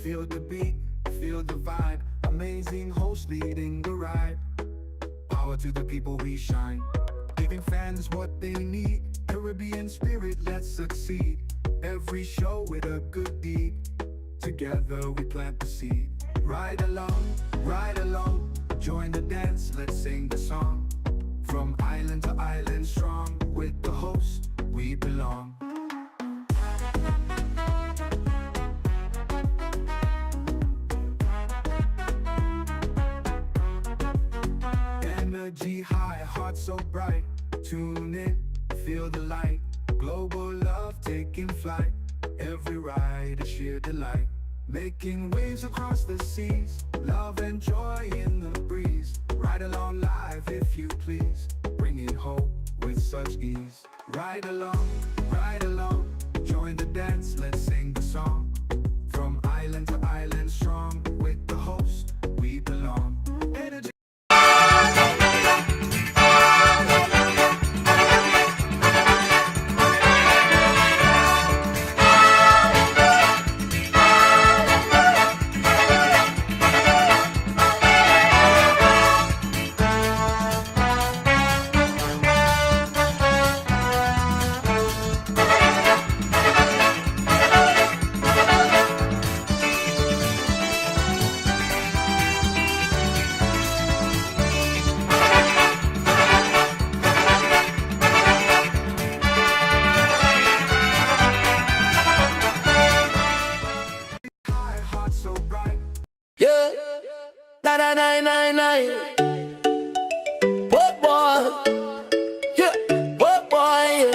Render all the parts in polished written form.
Feel the beat, feel the vibe. Amazing host leading the ride. Power to the people, we shine. Giving fans what they need. Caribbean spirit, let's succeed. Every show with a good deed. Together we plant the seed. Ride along, join the dance, let's sing the song. From island to island strong, with the host, we belong. Energy high, heart so bright. Tune in, feel the light. Global love taking flight. Every ride a sheer delight. Making waves across the seas. Love and joy in the breeze. Ride along live if you please. Bringing hope with such ease. Ride along, join the dance, let's sing the song. From island to island strong, with the host, we belong. Energy. What boy? Yeah, what boy?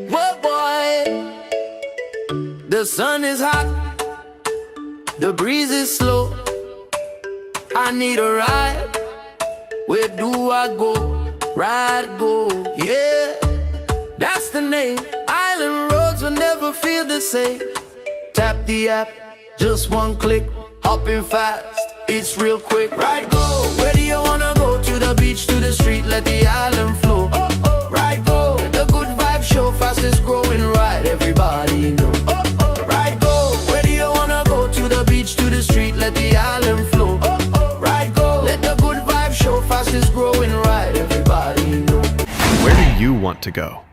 What boy? The sun is hot, the breeze is slow. I need a ride. Where do I go? Ride go, yeah. That's the name. Island roads will never feel the same. Tap the app, just one click, hopping fast. It's real quick, right go. Where do you wanna go? To the beach, to the street, let the island flow. Right go. The good vibe show, fastest growing ride, everybody know. Right go. Where do you wanna go? To the beach, to the street, let the island flow. Right go. Let the good vibe show, fastest growing ride, everybody know. Where do you want to go?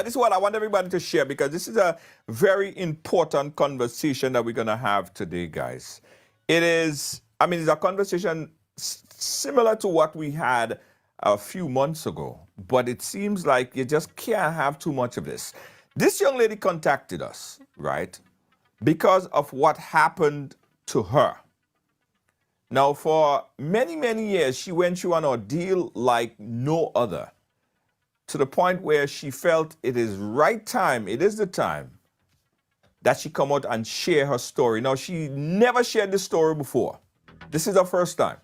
This is what I want everybody to share, because this is a very important conversation that we're going to have today, guys. It's a conversation similar to what we had a few months ago, but it seems like you just can't have too much of this. This young lady contacted us, right, because of what happened to her. Now, for many, many years, she went through an ordeal like no other, to the point where she felt it is the time that she come out and share her story. Now, she never shared this story before. This is her first time.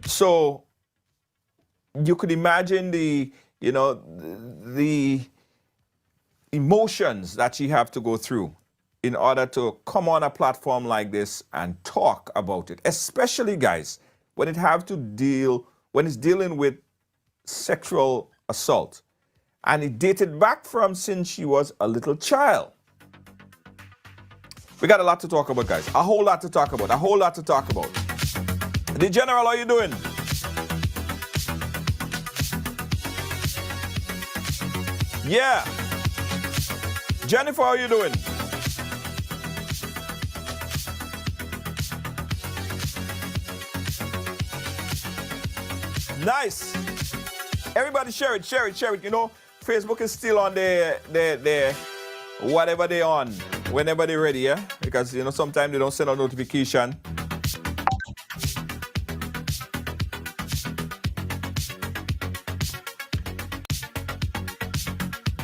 So you could imagine the emotions that she have to go through in order to come on a platform like this and talk about it, especially, guys, when it's dealing with sexual assault. And it dated back from since she was a little child. We got a lot to talk about, guys. A whole lot to talk about. The General, how you doing? Yeah. Jennifer, how you doing? Nice. Everybody share it. You know, Facebook is still on their whatever they're on, whenever they're ready, yeah? Because, you know, sometimes they don't send a notification.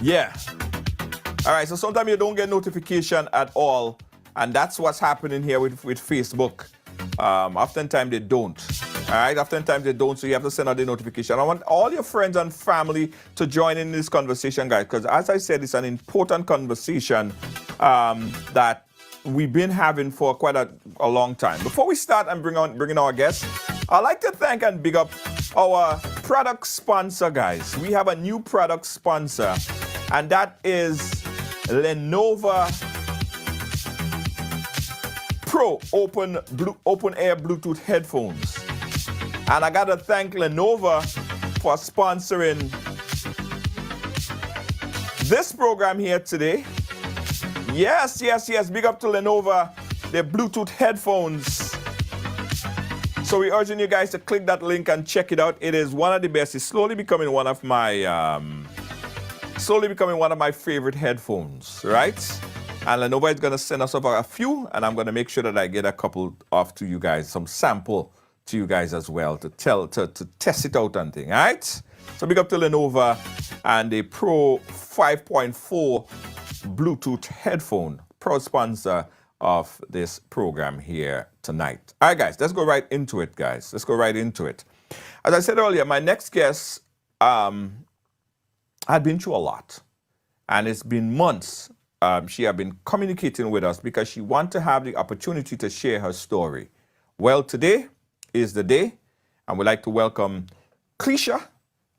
Yeah. All right, so sometimes you don't get notification at all, and that's what's happening here with Facebook. Oftentimes they don't. All right, oftentimes they don't, so you have to send out the notification. I want all your friends and family to join in this conversation, guys, because as I said, it's an important conversation that we've been having for quite a long time. Before we start and bring on our guests, I'd like to thank and big up our product sponsor, guys. We have a new product sponsor, and that is Lenovo Pro open air Bluetooth headphones. And I gotta thank Lenovo for sponsoring this program here today. Yes. Big up to Lenovo, their Bluetooth headphones. So we're urging you guys to click that link and check it out. It is one of the best. It's slowly becoming one of my favorite headphones, right? And Lenovo is gonna send us over a few, and I'm gonna make sure that I get a couple off to you guys, some sample to you guys as well to test it out and thing. All right. So big up to Lenovo and the Pro 5.4 Bluetooth headphone, proud sponsor of this program here tonight. All right, guys, let's go right into it, guys. Let's go right into it. As I said earlier, my next guest had been through a lot, and it's been months. She had been communicating with us because she wanted to have the opportunity to share her story. Well, today is the day, and we'd like to welcome Cleisha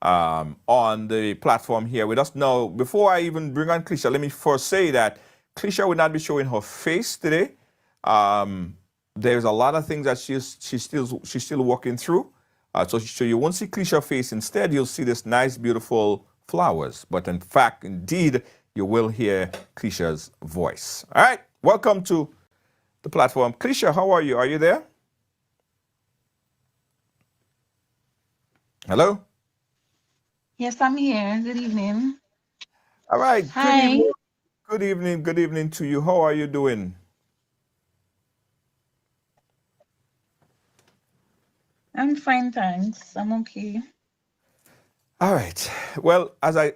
on the platform here with us. Now, before I even bring on Cleisha, let me first say that Cleisha will not be showing her face today. There's a lot of things that she's still working through. So you won't see Cleisha's face. Instead, you'll see this nice, beautiful flowers. But in fact, indeed, you will hear Cleisha's voice. All right, welcome to the platform. Cleisha, how are you? Are you there? Hello? Yes, I'm here. Good evening. All right, good Hi. evening. Good evening to you. How are you doing? I'm fine, thanks. I'm okay. All right. Well, as I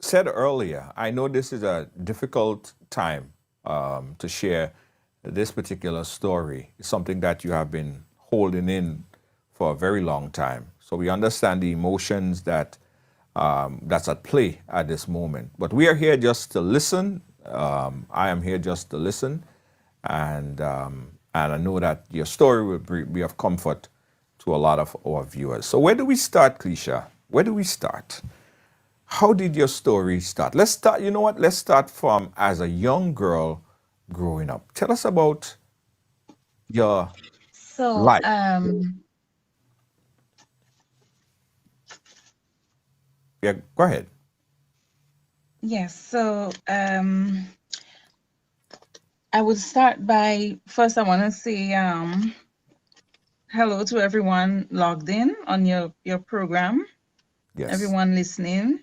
said earlier, I know this is a difficult time to share this particular story. It's something that you have been holding in for a very long time. So we understand the emotions that's at play at this moment. But we are here just to listen. I am here just to listen, and I know that your story will be of comfort to a lot of our viewers. So where do we start, Cleisha? Where do we start? How did your story start? Let's start. You know what? Let's start from as a young girl growing up. Tell us about your So, life. Yeah, go ahead. yes, so I would start by first I want to say hello to everyone logged in on your program, Yes. everyone listening.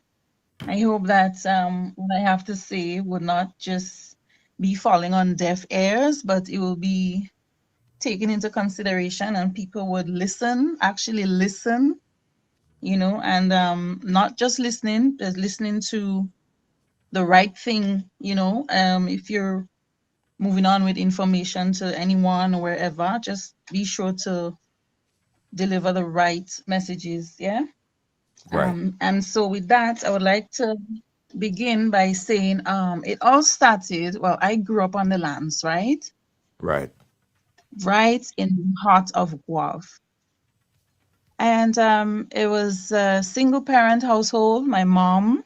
I hope that what I have to say would not just be falling on deaf ears, but it will be taken into consideration and people would listen, actually listen, and not just listening, but listening to the right thing, if you're moving on with information to anyone or wherever, just be sure to deliver the right messages, yeah? Right. And so with that, I would like to begin by saying it all started, well, I grew up on the lands, right? Right. Right in the heart of Guelph. And it was a single parent household. My mom,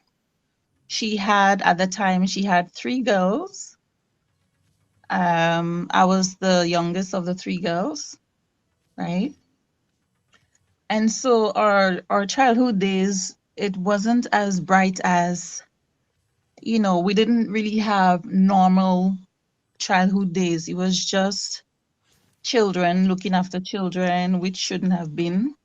at the time, she had 3 girls. I was the youngest of the 3 girls, right? And so our childhood days, it wasn't as bright as, we didn't really have normal childhood days. It was just children looking after children, which shouldn't have been.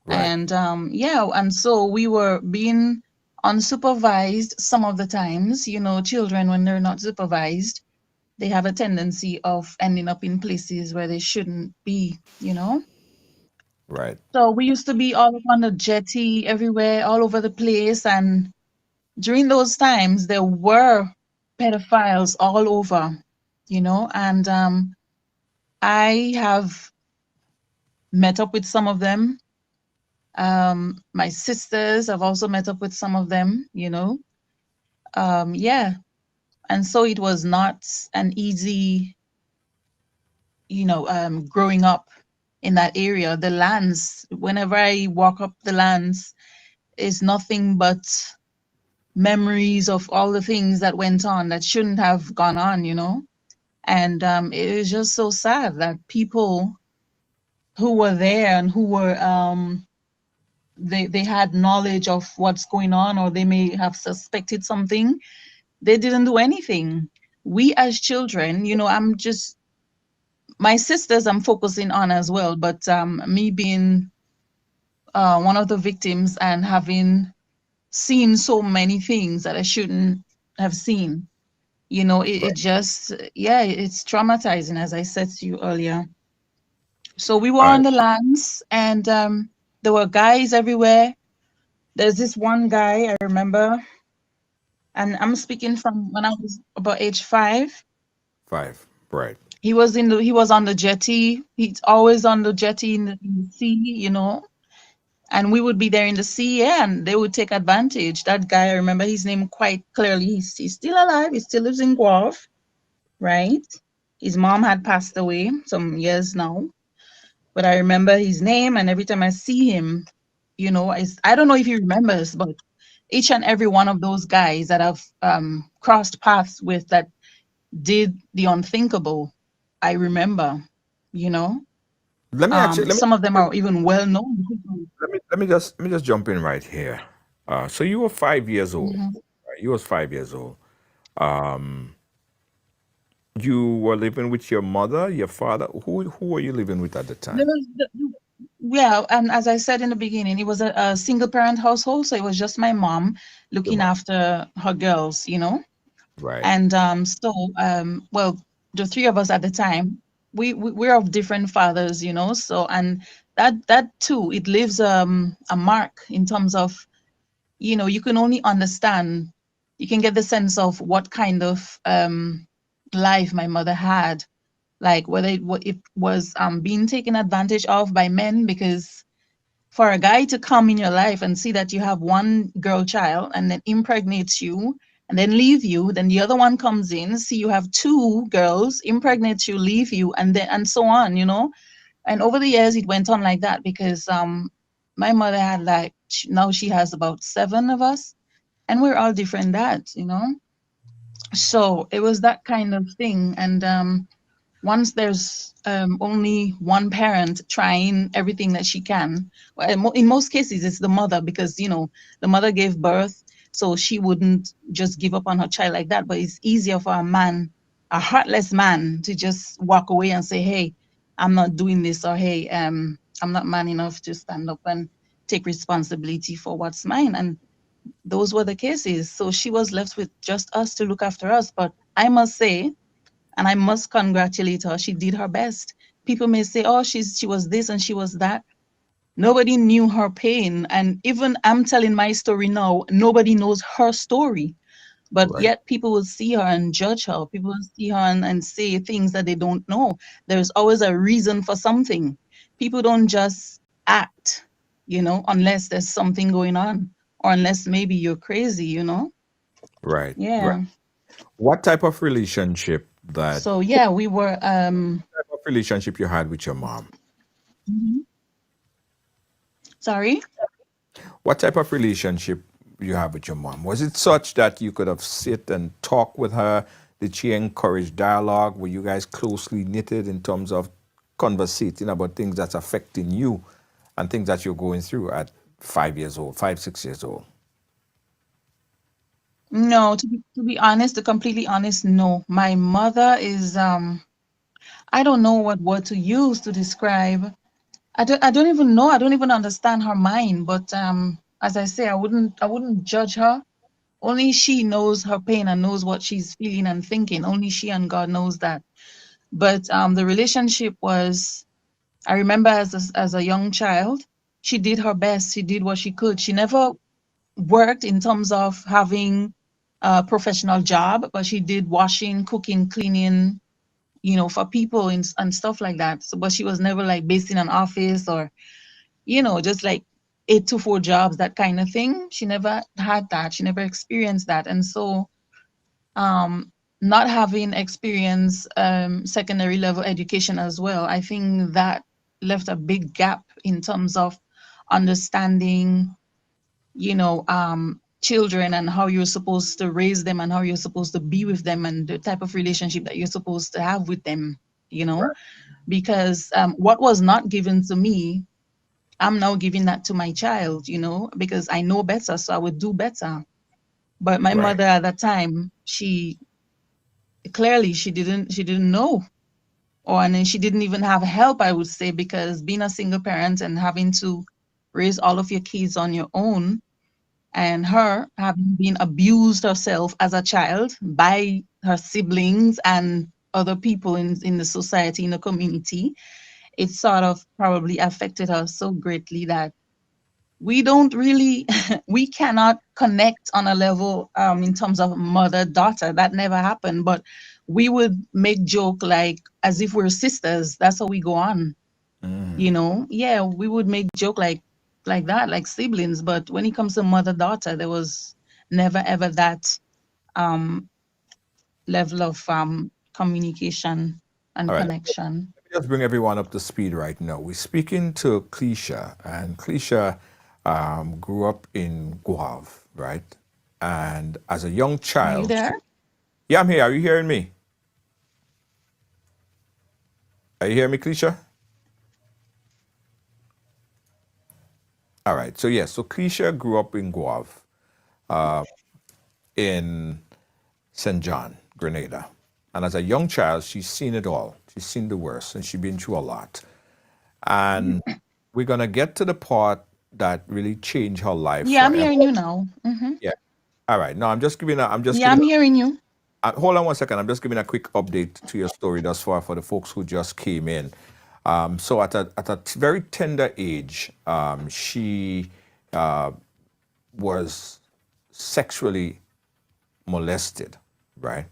Right. And and so we were being unsupervised some of the times. Children, when they're not supervised, they have a tendency of ending up in places where they shouldn't be. Right. So we used to be all up on the jetty everywhere, all over the place. And during those times, there were pedophiles all over, and I have met up with some of them. My sisters have also met up with some of them. Yeah. And so it was not an easy growing up in that area. The lands, whenever I walk up the lands, is nothing but memories of all the things that went on that shouldn't have gone on. And it is just so sad that people who were there and who were they had knowledge of what's going on, or they may have suspected something, they didn't do anything. We as children, I'm just my sisters I'm focusing on as well, but me being one of the victims and having seen so many things that I shouldn't have seen, it just, yeah, it's traumatizing, as I said to you earlier. So we were on Right. the lands, and there were guys everywhere. There's this one guy I remember, and I'm speaking from when I was about age 5. 5. Right. He was on the jetty. He's always on the jetty in the sea. And we would be there in the sea, yeah, and they would take advantage. That guy, I remember his name quite clearly. He's still alive. He still lives in Guelph, right? His mom had passed away some years now, but I remember his name, and every time I see him, I don't know if he remembers, but each and every one of those guys that I've crossed paths with that did the unthinkable, I remember, you know. Let me actually Some of them are even well known. let me just jump in right here. So you were 5 years old. Mhm. Right? You was 5 years old. Um, you were living with your mother, your father. Who were you living with at the There time? was Yeah, and as I said in the beginning, it was a single parent household, so it was just my mom Your looking mom. after her girls. Right. And well, the three of us at the time, we're of different fathers. So, and that too, it leaves a mark in terms of, you can only understand, you can get the sense of what kind of life my mother had, like whether it was being taken advantage of by men, because for a guy to come in your life and see that you have one girl child and then impregnates you and then leave you, then the other one comes in, see you have two girls, impregnates you, leave you, and so on. And over the years it went on like that, because my mother had, like, now she has about 7 of us, and we're all different dads. So it was that kind of thing. And once there's only one parent trying everything that she can, well, in most cases it's the mother, because the mother gave birth, so she wouldn't just give up on her child like that. But it's easier for a man, a heartless man, to just walk away and say, hey, I'm not doing this, or hey, I'm not man enough to stand up and take responsibility for what's mine. And those were the cases, so she was left with just us to look after us. But I must say, and I must congratulate her. She did her best. People may say, "Oh, she was this and she was that." Nobody knew her pain, and even I'm telling my story now, nobody knows her story. But Right. yet, people will see her and judge her. People will see her and say things that they don't know. There's always a reason for something. People don't just act, unless there's something going on, or unless maybe you're crazy. Right. Right. Yeah. What type of relationship that So yeah, we were. type of relationship you had with your mom? Mhm. Sorry. What type of relationship you have with your mom? Was it such that you could have sit and talk with her? Did she encourage dialogue? Were you guys closely knitted in terms of conversating about things that's affecting you and things that you're going through at 5 years old, 5, 6 years old? No, to be honest, to completely honest, no. My mother is I don't know what word to use to describe. I don't even know. I don't even understand her mind. But as I say, I wouldn't judge her. Only she knows her pain and knows what she's feeling and thinking. Only she and God knows that. But the relationship was, I remember as a young child, she did her best. She did what she could. She never worked in terms of having a professional job, but she did washing, cooking, cleaning, for people and stuff like that. So, but she was never like based in an office, or, just like 8 to 4 jobs, that kind of thing. She never had that. She never experienced that. And so, not having experience secondary level education as well, I think that left a big gap in terms of understanding, children and how you're supposed to raise them and how you're supposed to be with them and the type of relationship that you're supposed to have with them, because what was not given to me, I'm now giving that to my child, because I know better, so I would do better. But my Right. mother at that time, she didn't know, and then she didn't even have help, I would say, because being a single parent and having to raise all of your kids on your own, and her having been abused herself as a child by her siblings and other people in the society, in the community, it sort of probably affected her so greatly that we don't really we cannot connect on a level, in terms of mother daughter. That never happened, but we would make joke like as if we're sisters. That's how we go on, yeah, we would make joke like that, like siblings. But when it comes to mother daughter, there was never ever that um level of communication All and right. connection. Let me just bring everyone up to speed right now. We're speaking to Cleisha, and Cleisha grew up in Guave, right? And as a young Are you child, there? yeah, I'm here. Are you hearing me? Are you hearing me, Cleisha? All right. So yes, so Cleisha grew up in Guave, in St. John, Grenada. And as a young child, she's seen it all. She's seen the worst, and she's been through a lot. And we're gonna get to the part that really changed her life Yeah, I'm forever. hearing you now. Yeah. All right. No, I'm just giving a. I'm just Yeah, giving. I'm hearing you. Hold on one second. I'm just giving a quick update to your story thus far for the folks who just came in. So at a very tender age, she was sexually molested, right?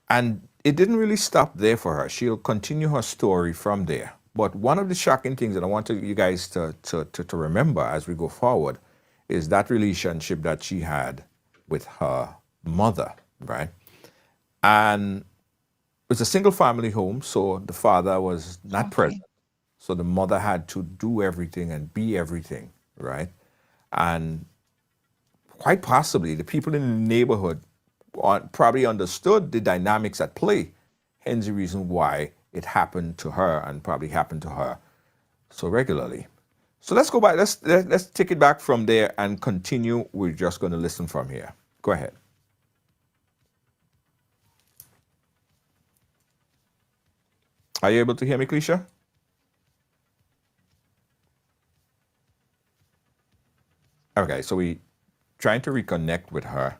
And it didn't really stop there for her. She'll continue her story from there. But one of the shocking things that I want you guys to remember as we go forward is that relationship that she had with her mother, right? And it's a single family home, so the father was not present. Okay. So the mother had to do everything and be everything, right? And quite possibly the people in the neighborhood probably understood the dynamics at play, hence the reason why it happened to her and probably happened to her so regularly. So let's go back. Let's take it back from there and continue. We're just going to listen from here. Go ahead. Are you able to hear me, Cleisha? Okay, so we trying to reconnect with her.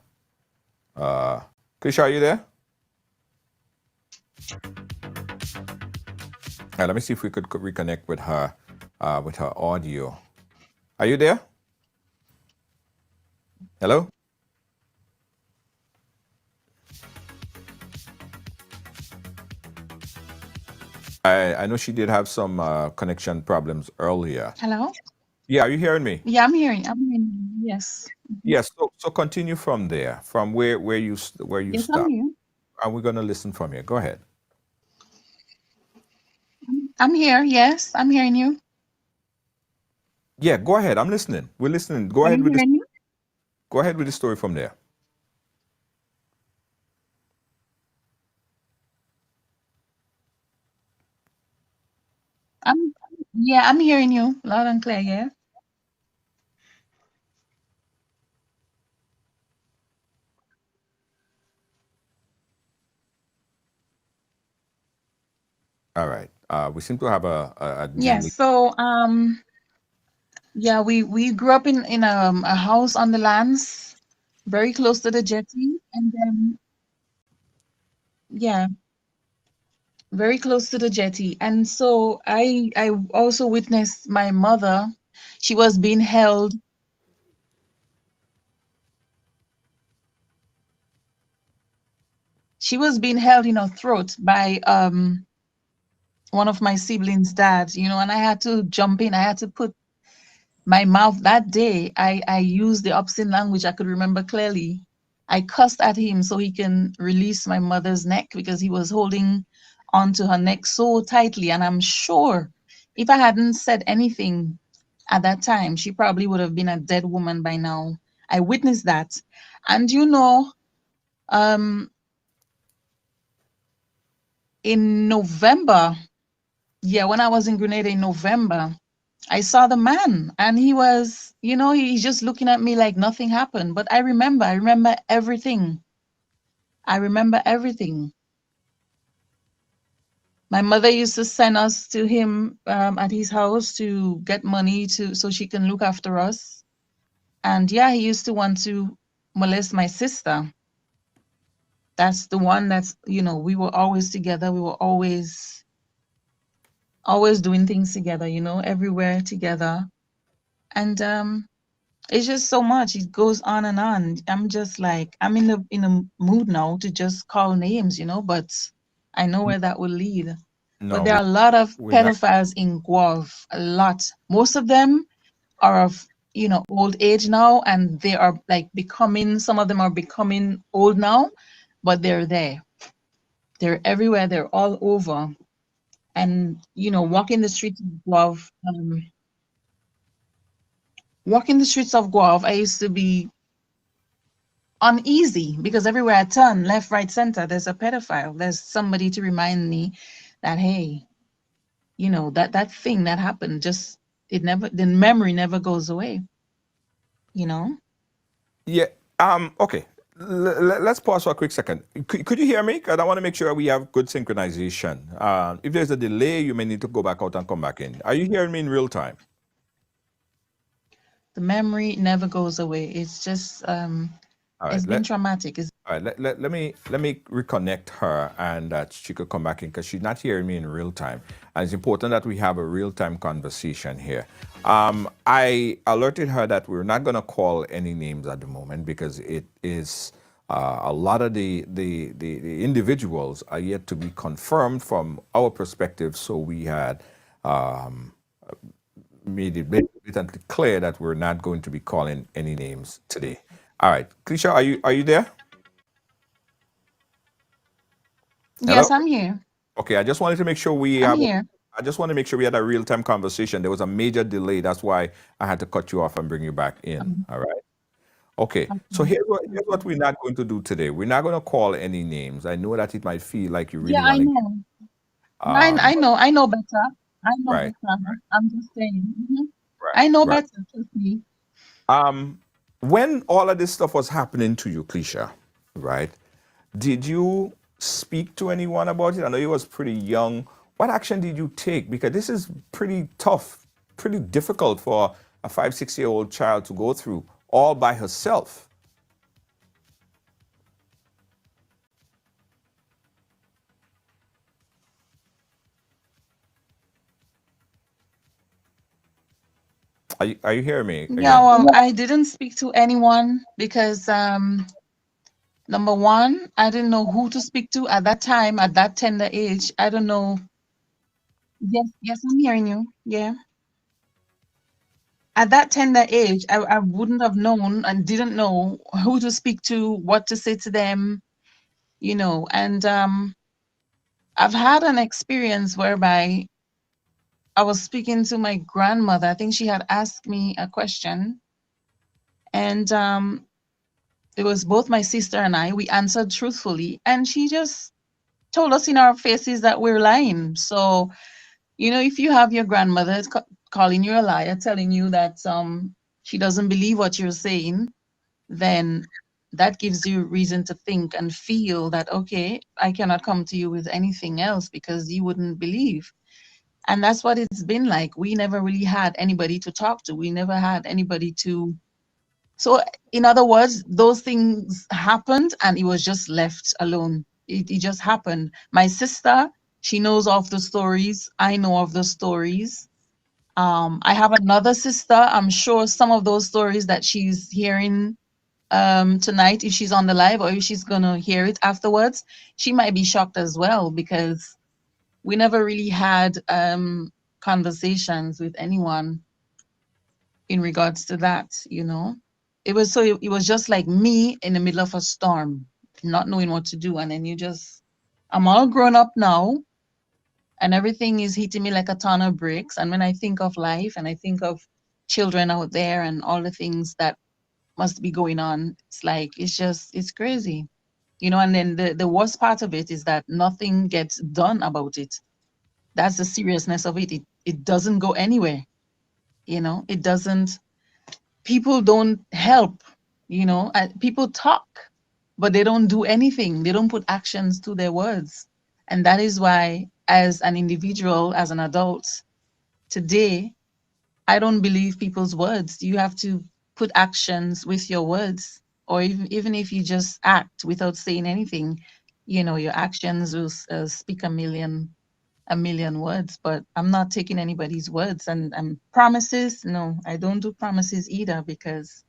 Cleisha, are you there? All right, let me see if we could reconnect with her audio. Are you there? Hello? I know she did have some connection problems earlier. Hello? Yeah, are you hearing me? Yeah, I'm hearing you. Yes. Yes. So continue from there, from where you Yes, I'm stopped, here. and we're gonna listen from here. Go ahead. I'm here. Yes, I'm hearing you. Yeah, go ahead. I'm listening. We're listening. Go Are ahead you with this. hearing me? Go ahead with the story from there. I'm yeah, I'm hearing you loud and clear. Yeah. All right. We seem to have a Yes. delay. So yeah, we grew up in a house on the lands, very close to the jetty, and then yeah, very close to the jetty. And so I also witnessed my mother. She was being held. She was being held in her throat by one of my siblings' dads, and I had to jump in. I had to put my mouth that day. I used the obscene language I could remember clearly. I cussed at him so he can release my mother's neck because he was holding onto her neck so tightly. And I'm sure if I hadn't said anything at that time, she probably would have been a dead woman by now. I witnessed that. And um, in November, yeah, when I was in Grenada in November, I saw the man and he was, he's just looking at me like nothing happened. But I remember everything. I remember everything. My mother used to send us to him at his house to get money so she can look after us. And yeah, he used to want to molest my sister. That's the one we were always together. We were always doing things together, everywhere together. And it's just so much. It goes on and on. I'm just like I'm in a mood now to just call names, but I know where that will lead. But No, there are a lot of we're not. pedophiles in Guelph, a lot. Most of them are of old age now, and they are like becoming. Some of them are becoming old now, but they're there. They're everywhere. They're all over. And walking the streets of Guelph, I used to be uneasy because everywhere I turn, left, right, center, there's a pedophile. There's somebody to remind me that hey, that thing that happened, just the memory never goes away. You know. Yeah. Okay. Let's pause for a quick second. Could you hear me? Because I want to make sure we have good synchronization. If there's a delay, you may need to go back out and come back in. Are you hearing me in real time? The memory never goes away. It's just All right. it's been traumatic. It's All right, let me reconnect her and that she could come back in because she's not hearing me in real time. And it's important that we have a real time conversation here. I alerted her that we're not going to call any names at the moment because it is a lot of the individuals are yet to be confirmed from our perspective. So we had made it blatantly clear that we're not going to be calling any names today. All right, Krisha, are you there? yes, Hello? I'm here. Okay, I just wanted to make sure we I'm have. here. I just want to make sure we had a real-time conversation. There was a major delay. That's why I had to cut you off and bring you back in. Um, All right. Okay. So okay. here's what we're not going to do today. We're not going to call any names. I know that it might feel like you Yeah, really I want to. know. I know. I know better. I know Right. better. I'm just saying. Right. I know Right. better. Trust me. Um, when all of this stuff was happening to you, Clisha, right? Did you speak to anyone about it? I know you was pretty young. What action did you take? Because this is pretty tough, pretty difficult for a 5, 6 year old child to go through all by herself. Are you hearing me Yeah, again? well, I didn't speak to anyone because number one, I didn't know who to speak to at that time, at that tender age. I don't know. Yes, yes, I'm hearing you. Yeah. At that tender age, I wouldn't have known and didn't know who to speak to, what to say to them, and I've had an experience whereby I was speaking to my grandmother. I think she had asked me a question, and it was both my sister and I. We answered truthfully, and she just told us in our faces that we're lying. So, if you have your grandmother calling you a liar, telling you that she doesn't believe what you're saying, then that gives you reason to think and feel that, okay, I cannot come to you with anything else because you wouldn't believe. And that's what it's been like. We never really had anybody to talk to. We never had anybody to. So, in other words, those things happened and it was just left alone. It just happened. My sister, she knows of the stories. I know of the stories. I have another sister. I'm sure some of those stories that she's hearing tonight, if she's on the live or if she's gonna hear it afterwards, she might be shocked as well because we never really had conversations with anyone in regards to that. it was just like me in the middle of a storm, not knowing what to do. And then I'm all grown up now, and everything is hitting me like a ton of bricks. And when I think of life and I think of children out there and all the things that must be going on, it's like it's crazy. And then the worst part of it is that nothing gets done about it. That's the seriousness of it. It doesn't go anywhere. It doesn't. People don't help. People talk, but they don't do anything. They don't put actions to their words. And that is why, as an individual, as an adult today, I don't believe people's words. You have to put actions with your words, or even if you just act without saying anything, your actions will speak a million words. But I'm not taking anybody's words, and promises. No, I don't do promises either, because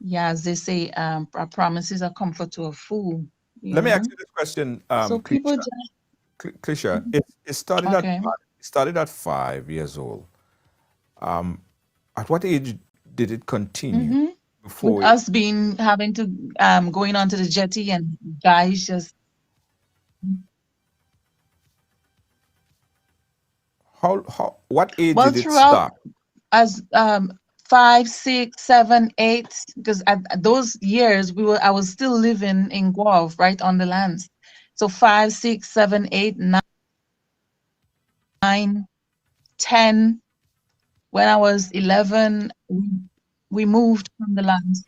yeah, as they say, a promise is a comfort to a fool. You Let me ask know, you this question, so people Krisha. just Krisha, it started at okay. 5 years old. At what age did it continue hmm With before it? us being having to going onto the jetty, and guys just What age well did it throughout start? as 5, 6, 7, 8, because at those years I was still living in Guelph, right on the lands. So 5, 6, 7, 8, 9, 10. When I was 11, we moved from the lands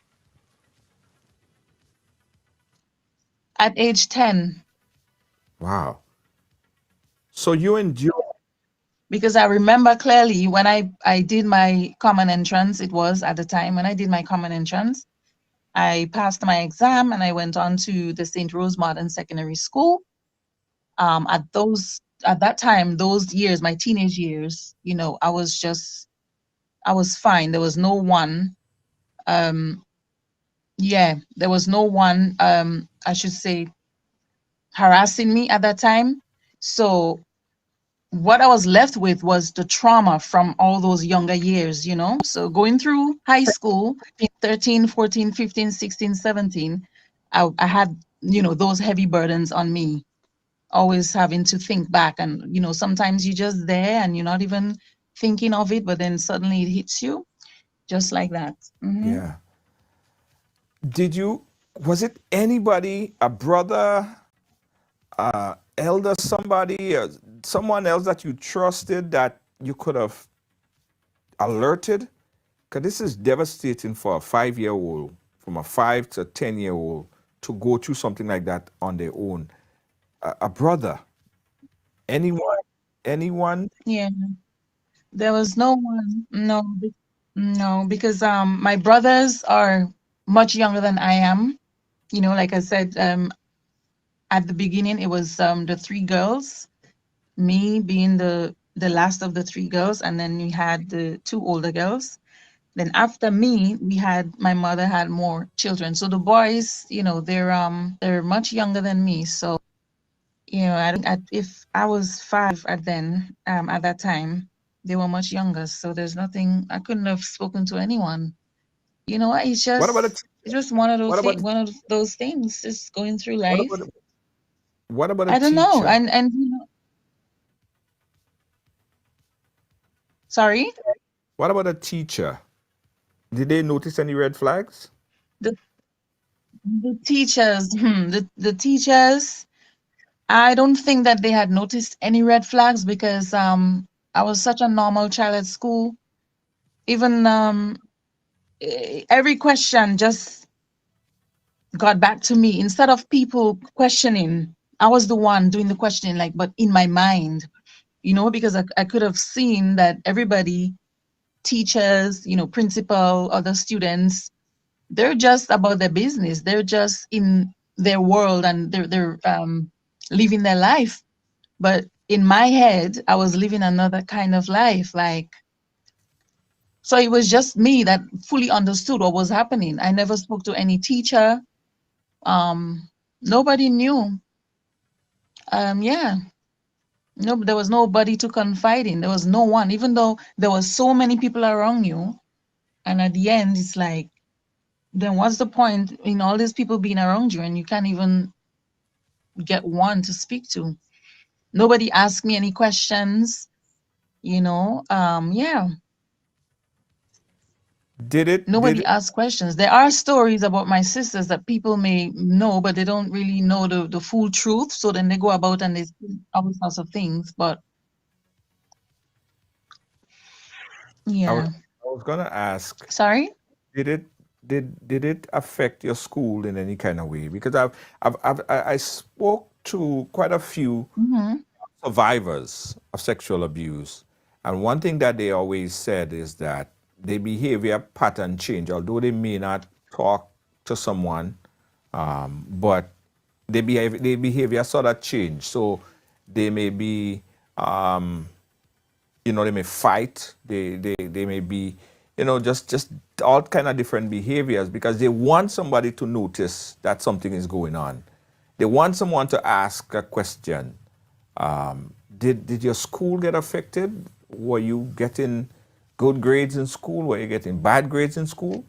at age 10, Wow. So you endured. because I remember clearly when I did my common entrance. It was at the time when I did my common entrance. I passed my exam and I went on to the St. Rose Modern Secondary School. At that time, those years, my teenage years, I was fine. There was no one, um, yeah, there was no one, I should say, harassing me at that time. So what I was left with was the trauma from all those younger years. So going through high school, 13, 14, 15, 16, 17, I had, those heavy burdens on me, always having to think back. And, sometimes you're just there and you're not even thinking of it, but then suddenly it hits you just like that. Yeah. Was it anybody, a brother, elder, somebody, someone else that you trusted that you could have alerted? Because this is devastating for a 5 year old, from a 5 to 10 year old, to go through something like that on their own. A brother, anyone, anyone. Yeah, there was no one. No, no, because my brothers are much younger than I am. Like I said, at the beginning, it was the three girls, me being the last of the three girls, and then we had the two older girls. Then after me, my mother had more children. So the boys, they're much younger than me. So I don't if I was 5 at that time, they were much younger. So there's nothing, I couldn't have spoken to anyone. What? What about a It's just one of what those about things, just going through what life. about what about a I don't know. teacher? And sorry, What about a teacher? Did they notice any red flags? the the teachers, the teachers. I don't think that they had noticed any red flags, because I was such a normal child at school. Even every question just got back to me. Instead of people questioning, I was the one doing the questioning, like, but in my mind, because I could have seen that everybody, teachers, principal, other students, they're just about their business. They're just in their world, and they're living their life. But in my head, I was living another kind of life. So it was just me that fully understood what was happening. I never spoke to any teacher. Nobody knew. Yeah, no, there was nobody to confide in. There was no one, even though there was so many people around you. And at the end, it's like then what's the point in all these people being around you and you can't even get one to speak to? Nobody asked me any questions, you know. Yeah, Did nobody it asked questions. There are stories about my sisters that people may know, but they don't really know the full truth. So then they go about and they say all sorts of things. But I was yeah, I was gonna ask, sorry. did it did it affect your school in any kind of way? Because I spoke to quite a few Mm-hmm. survivors of sexual abuse, and one thing that they always said is that their behavior pattern change, although they may not talk to someone, but their behavior sort of change. So they may be they may fight, they may be, just all kind of different behaviors because they want somebody to notice that something is going on. They want someone to ask a question. Did your school get affected? Were you getting good grades in school? Were you getting bad grades in school?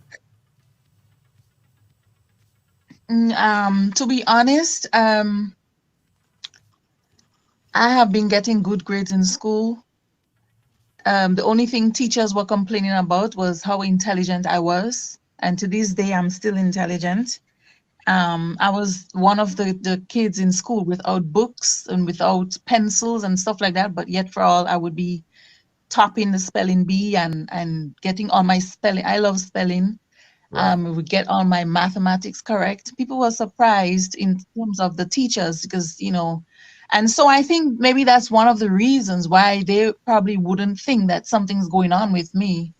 To be honest, I have been getting good grades in school. The only thing teachers were complaining about was how intelligent I was. And to this day, I'm still intelligent. I was one of the kids in school without books and without pencils and stuff like that. But yet, for all, I would be topping the spelling bee and getting all my spelling. I love spelling. Right. Would get all my mathematics correct. People were surprised in terms of the teachers because, and so I think maybe that's one of the reasons why they probably wouldn't think that something's going on with me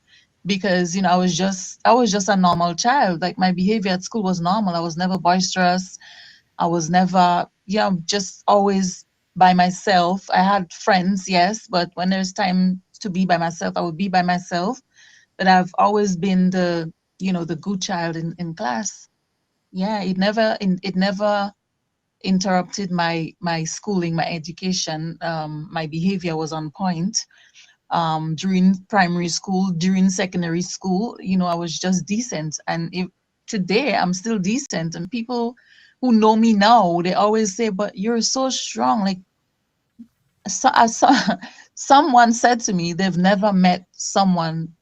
because, I was just a normal child. Like my behavior at school was normal. I was never boisterous. I was never, just always by myself. I had friends, yes, but when there's time to be by myself, I would be by myself, but I've always been the good child in class. Yeah, it never interrupted my schooling, my education. My behavior was on point. During primary school, during secondary school, I was just decent. And if today I'm still decent, and people who know me now, they always say, "But you're so strong." Like someone said to me, they've never met someone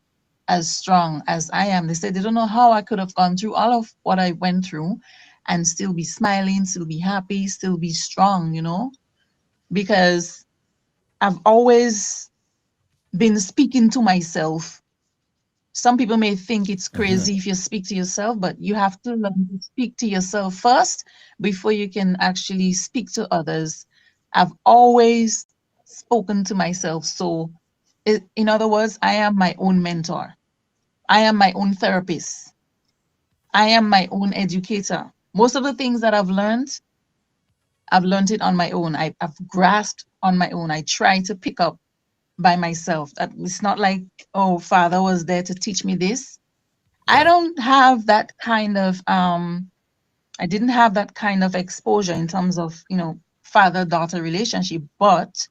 as strong as I am. They said they don't know how I could have gone through all of what I went through and still be smiling, still be happy, still be strong, because I've always been speaking to myself. Some people may think it's crazy if you speak to yourself, but you have to learn to speak to yourself first before you can actually speak to others. I've always spoken to myself. So, in other words, I am my own mentor. I am my own therapist. I am my own educator. Most of the things that I've learned it on my own. I've grasped on my own. I try to pick up by myself. It's not like, oh, father was there to teach me this. I Right. don't have that kind of I didn't have that kind of exposure in terms of, father-daughter relationship, but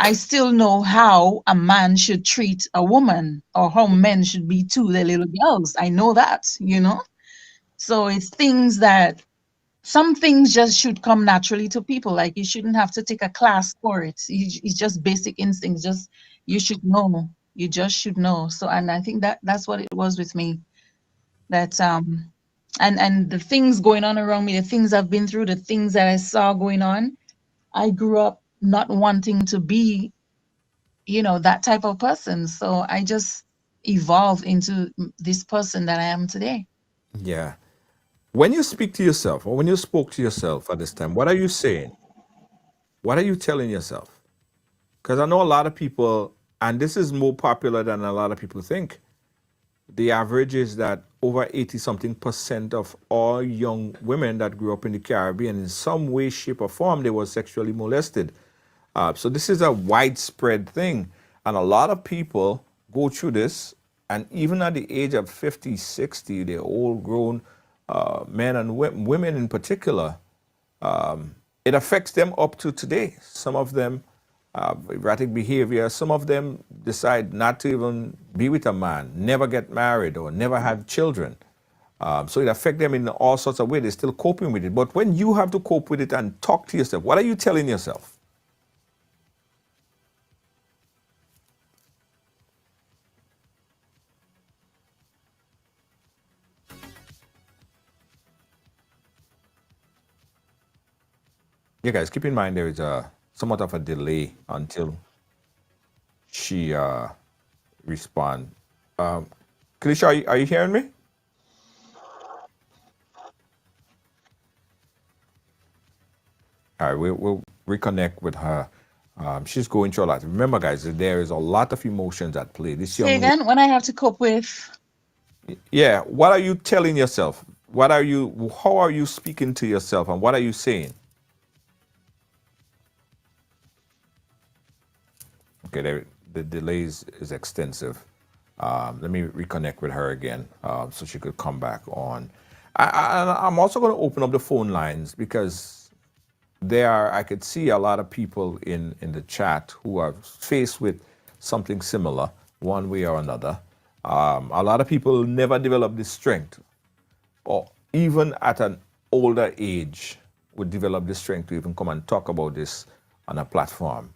I still know how a man should treat a woman or how men should be to their little girls. I know that. So it's things that some things just should come naturally to people. Like you shouldn't have to take a class for it. It's just basic instincts. Just you should know. You just should know. So, and I think that's what it was with me. That and the things going on around me, the things I've been through, the things that I saw going on. I grew up not wanting to be, that type of person. So I just evolved into this person that I am today. Yeah. When you speak to yourself, or when you spoke to yourself at this time, what are you saying? What are you telling yourself? Because I know a lot of people, and this is more popular than a lot of people think. The average is that over 80 something percent of all young women that grew up in the Caribbean, in some way, shape, or form, they were sexually molested. So this is a widespread thing. And a lot of people go through this. And even at the age of 50, 60, they're all grown men and women in particular. It affects them up to today. Some of them have erratic behavior. Some of them decide not to even be with a man, never get married, or never have children. So it affects them in all sorts of ways. They're still coping with it. But when you have to cope with it and talk to yourself, what are you telling yourself? Yeah, guys, keep in mind there is a somewhat of a delay until she respond. Um, Krisha, are you hearing me? All right, we'll reconnect with her. She's going through a lot. Remember, guys, that there is a lot of emotions at play. This Say young, again, when I have to cope with. yeah. What are you telling yourself? What are you? How are you speaking to yourself, and what are you saying? Okay, the delay is extensive. Let me reconnect with her again so she could come back on. I'm also going to open up the phone lines because I could see a lot of people in the chat who are faced with something similar, one way or another. A lot of people never develop this strength, or even at an older age, would develop the strength to even come and talk about this on a platform.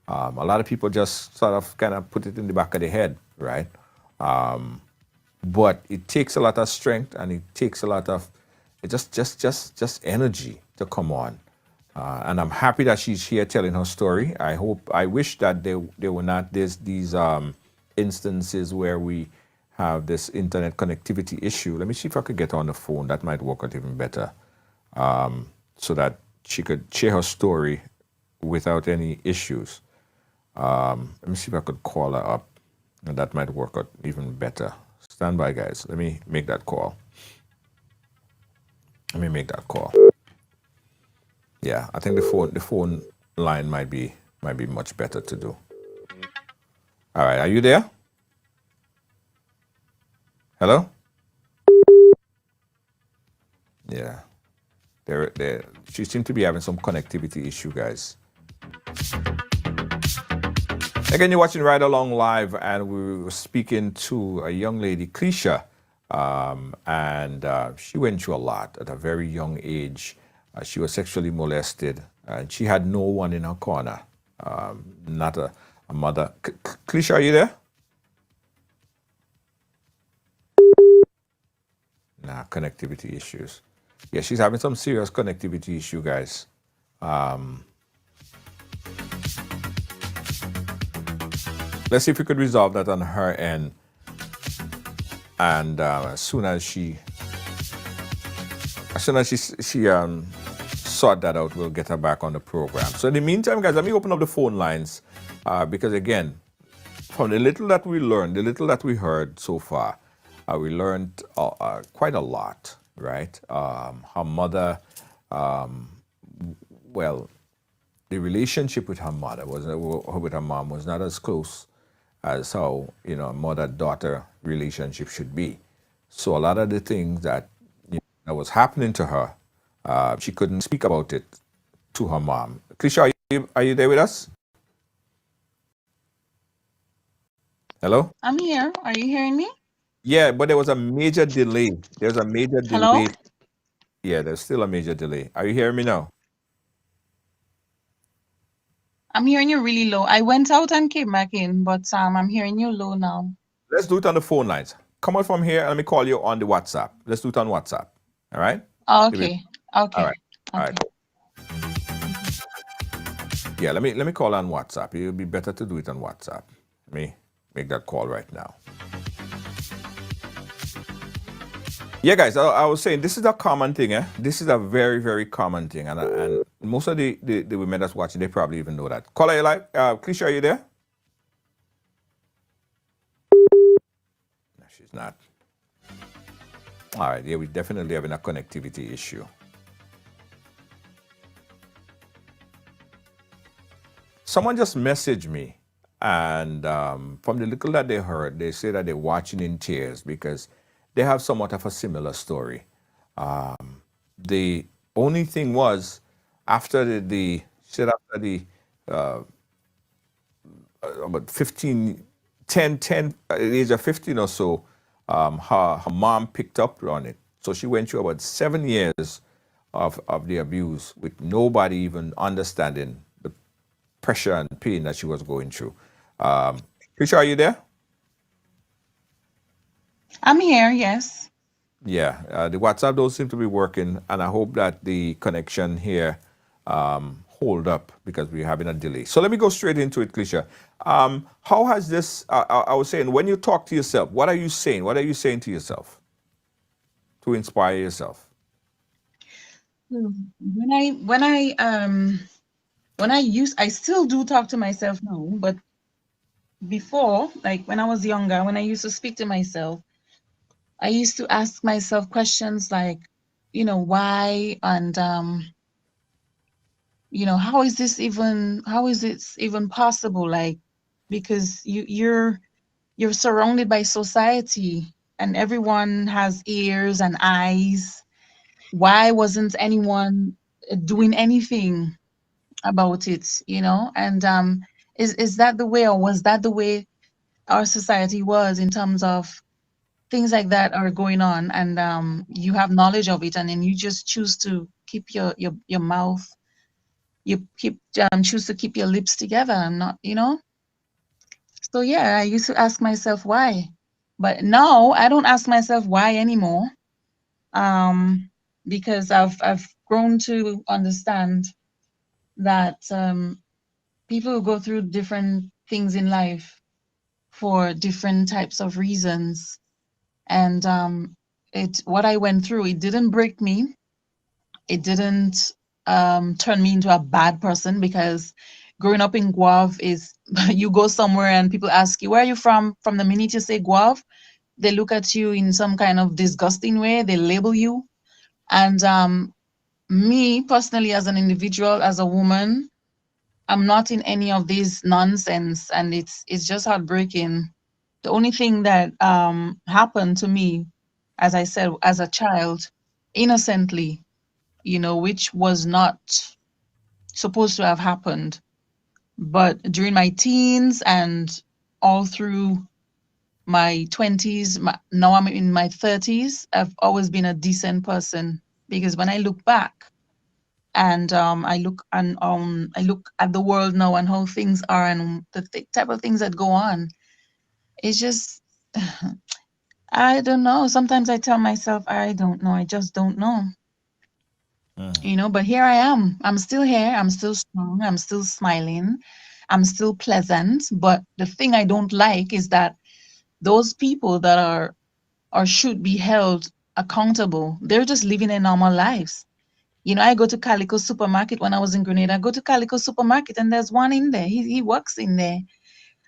A lot of people just sort of kind of put it in the back of their head, right? But it takes a lot of strength, and it takes a lot of just energy to come on. And I'm happy that she's here telling her story. I wish that there were not these instances where we have this internet connectivity issue. Let me see if I could get her on the phone. That might work out even better, so that she could share her story without any issues. Let me see if I could call her up, and that might work out even better. Stand by, guys. Let me make that call. Let me make that call. Yeah, I think the phone line might be much better to do. All right, are you there? Hello? Yeah. She seemed to be having some connectivity issue, guys. Again, you're watching Ride Along Live, and we were speaking to a young lady, Krisha, and she went through a lot at a very young age. She was sexually molested, and she had no one in her corner, not a mother. Krisha, are you there? Nah, connectivity issues. Yeah, she's having some serious connectivity issue, guys. Let's see if we could resolve that on her end. And as soon as she sort that out, we'll get her back on the program. So in the meantime, guys, let me open up the phone lines because again, from the little that we learned, the little that we heard so far, we learned quite a lot, right? Her mother, well, the relationship with her mother with her mom was not as close as how mother-daughter relationship should be. So a lot of the things that that was happening to her, she couldn't speak about it to her mom. Krisha, are you there with us? Hello? I'm here. Are you hearing me? Yeah, but there was a major delay. There's a major Hello? delay. Yeah, there's still a major delay. Are you hearing me now? I'm hearing you really low. I went out and came back in, but I'm hearing you low now. Let's do it on the phone lines. Come on from here and let me call you on the WhatsApp. Let's do it on WhatsApp. All right? Okay. All Okay. right. All Okay. right. Yeah, let me call on WhatsApp. It'll be better to do it on WhatsApp. Let me make that call right now. Yeah, guys, I was saying this is a common thing, eh? This is a very, very common thing, and most of the women that's watching, they probably even know that. Caller, you like, Krisha, are you there? No, she's not. All right, yeah, we're definitely having a connectivity issue. Someone just messaged me, and from the little that they heard, they say that they're watching in tears because they have somewhat of a similar story. The only thing was, after the about 15, 10, 10, at the age of 15 or so, her mom picked up on it So she went through about 7 years of the abuse with nobody even understanding the pressure and pain that she was going through. Krisha, are you there? I'm here, yes. Yeah, the WhatsApp don't seem to be working, and I hope that the connection here hold up because we're having a delay. So let me go straight into it, Krisha. How has this? I was saying, when you talk to yourself, what are you saying? What are you saying to yourself to inspire yourself? I still do talk to myself now, but before, like when I was younger, when I used to speak to myself, I used to ask myself questions like, why, and how is it even possible? Like, because you're surrounded by society and everyone has ears and eyes. Why wasn't anyone doing anything about it, and is that the way, or was that the way our society was, in terms of things like that are going on, and you have knowledge of it, and then you just choose to keep your mouth, you keep choose to keep your lips together and not, so yeah, I used to ask myself why, but now I don't ask myself why anymore, um because I've grown to understand that people go through different things in life for different types of reasons. And what I went through, it didn't break me. It didn't turn me into a bad person, because growing up in Guav is you go somewhere and people ask you, where are you from? From the minute you say Guav, they look at you in some kind of disgusting way. They label you. And me personally, as an individual, as a woman, I'm not in any of this nonsense, and it's just heartbreaking. The only thing that happened to me, as I said, as a child, innocently, which was not supposed to have happened. But during my teens and all through my 20s, now I'm in my 30s, I've always been a decent person, because when I look back, and I look at the world now and how things are, and the type of things that go on, it's just I don't know. Sometimes I tell myself I don't know. I just don't know. But here I am. I'm still here. I'm still strong. I'm still smiling. I'm still pleasant. But the thing I don't like is that those people that are or should be held accountable, they're just living their normal lives. I go to Calico Supermarket when I was in Grenada. I go to Calico Supermarket and there's one in there. He works in there.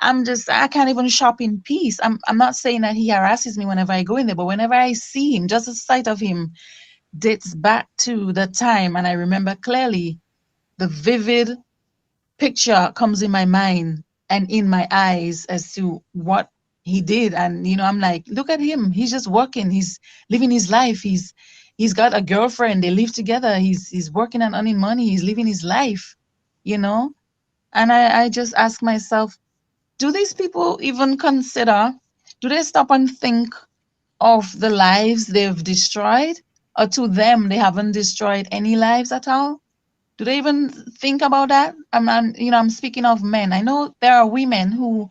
I can't even shop in peace. I'm not saying that he harasses me whenever I go in there, but whenever I see him, just the sight of him dates back to the time, and I remember clearly. The vivid picture comes in my mind and in my eyes as to what he did. And I'm like, look at him. He's just working. He's living his life. He's got a girlfriend. They live together. He's working and earning money. He's living his life, you know? And I just ask myself, do these people even consider, do they stop and think of the lives they've destroyed? Or to them, they haven't destroyed any lives at all? Do they even think about that? I'm speaking of men. I know there are women who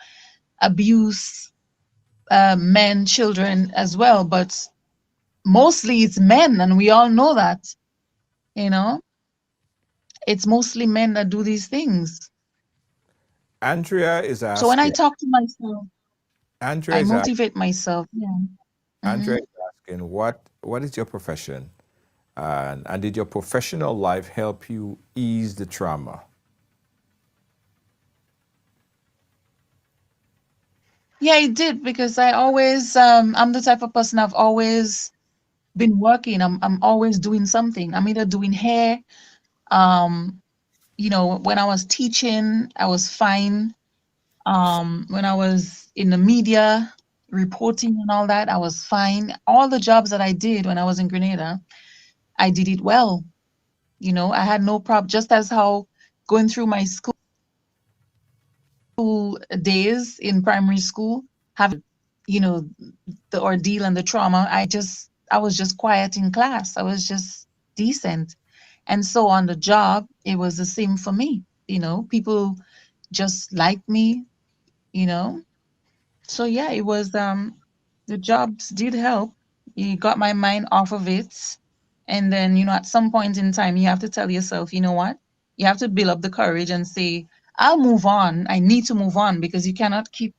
abuse men, children as well, but mostly it's men, and we all know that. You know, it's mostly men that do these things. Andrea is So when I asking. talk to myself, Andrea I is asking. motivate myself. Yeah. Andrea Hmm. is asking, what is your profession, and did your professional life help you ease the trauma? Yeah, it did, because I'm the type of person, I've always been working. I'm always doing something. I'm either doing hair. Um, when I was teaching, I was fine. When I was in the media, reporting and all that, I was fine. All the jobs that I did when I was in Grenada, I did it well. I had no problem. Just as how going through my school days in primary school, having, you know, the ordeal and the trauma, I was just quiet in class. I was just decent. And so on the job, it was the same for me. People just liked me, you know. So yeah, it was the jobs did help. It got my mind off of it. And then, at some point in time, you have to tell yourself, you know what? You have to build up the courage and say, I'll move on. I need to move on because you cannot keep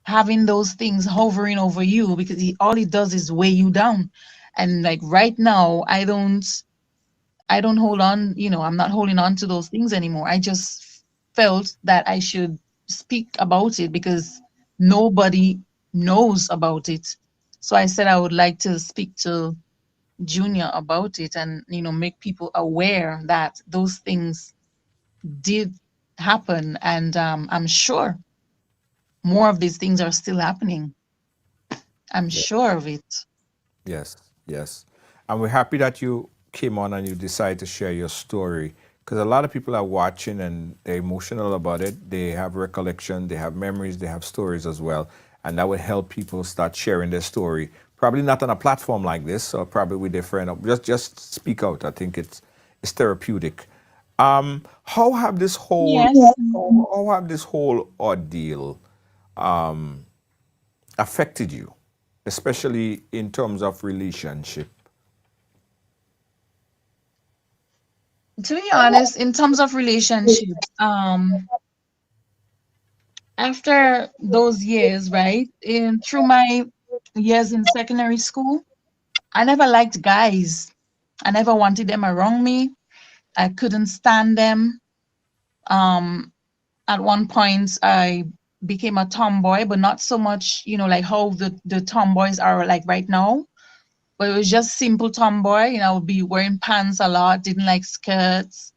having those things hovering over you because all it does is weigh you down. And like right now, I don't hold on, I'm not holding on to those things anymore. I just felt that I should speak about it because nobody knows about it. So I said I would like to speak to Junior about it and, make people aware that those things did happen. And I'm sure more of these things are still happening. I'm sure of it. Yes, yes. And we're happy that you came on and you decided to share your story because a lot of people are watching and they're emotional about it. They have recollection, they have memories, they have stories as well. And that would help people start sharing their story. Probably not on a platform like this, or probably with their friend. Just speak out. I think it's therapeutic. How have this whole Yes. how have this whole ordeal affected you, especially in terms of relationship? To be honest, in terms of relationships, after those years, right, through my years in secondary school, I never liked guys. I never wanted them around me. I couldn't stand them. Um, at one point, I became a tomboy, but not so much, like how the tomboys are like right now. But it was just simple tomboy. I would be wearing pants a lot, didn't like skirts,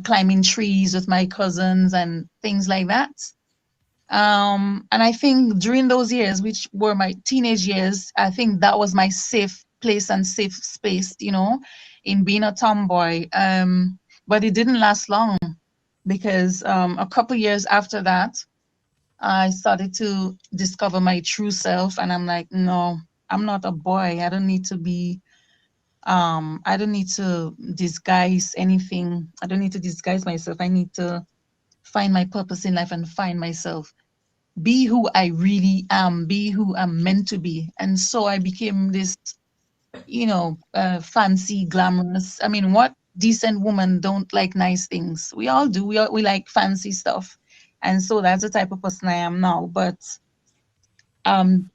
climbing trees with my cousins and things like that. And I think during those years, which were my teenage years, I think that was my safe place and safe space, in being a tomboy. But it didn't last long because a couple years after that, I started to discover my true self, and I'm like, no, I'm not a boy. I don't need to disguise anything. I don't need to disguise myself. I need to find my purpose in life and find myself, be who I really am, be who I'm meant to be. And so I became this, fancy, glamorous. I mean, what decent woman don't like nice things? We all do. We like fancy stuff. And so that's the type of person I am now. But um,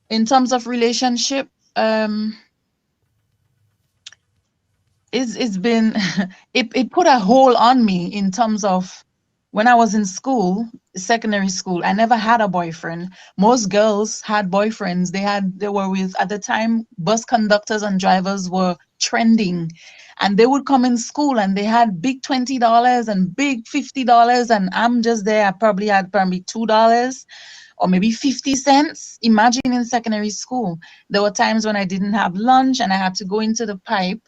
in terms of relationship, um, it's been it put a hole on me in terms of when I was in school, secondary school. I never had a boyfriend. Most girls had boyfriends. They were with, at the time, bus conductors and drivers were trending, and they would come in school and they had big $20 and big $50, and I'm just there. I probably had probably $2 or maybe 50 cents. Imagine in secondary school, there were times when I didn't have lunch and I had to go into the pipe,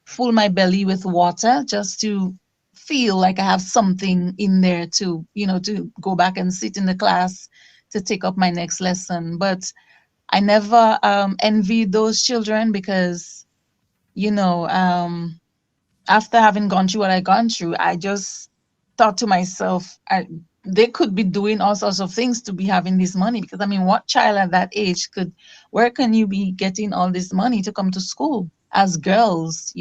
fill my belly with water just to feel like I have something in there to, to go back and sit in the class to take up my next lesson. But I never envied those children because, you know, um, after having gone through what I gone through, I just thought to myself, they could be doing all sorts of things to be having this money. Because I mean, what child at that age where can you be getting all this money to come to school as girls?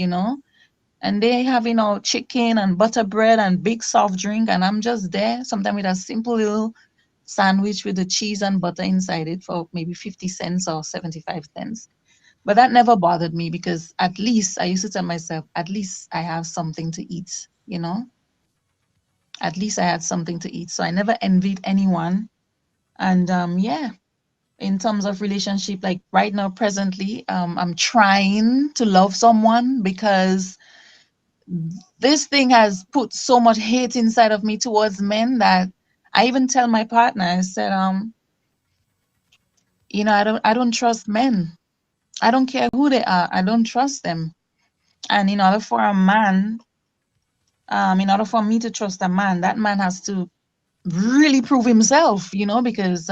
And they having all chicken and butter bread and big soft drink, and I'm just there sometimes with a simple little sandwich with the cheese and butter inside it for maybe 50 cents or 75 cents. But that never bothered me because at least I used to tell myself, at least I have something to eat. At least I had something to eat. So I never envied anyone. And yeah, in terms of relationship, like right now, presently, I'm trying to love someone because this thing has put so much hate inside of me towards men that I even tell my partner, I said, I don't trust men. I don't care who they are. I don't trust them. And in order for me to trust a man, that man has to really prove himself, because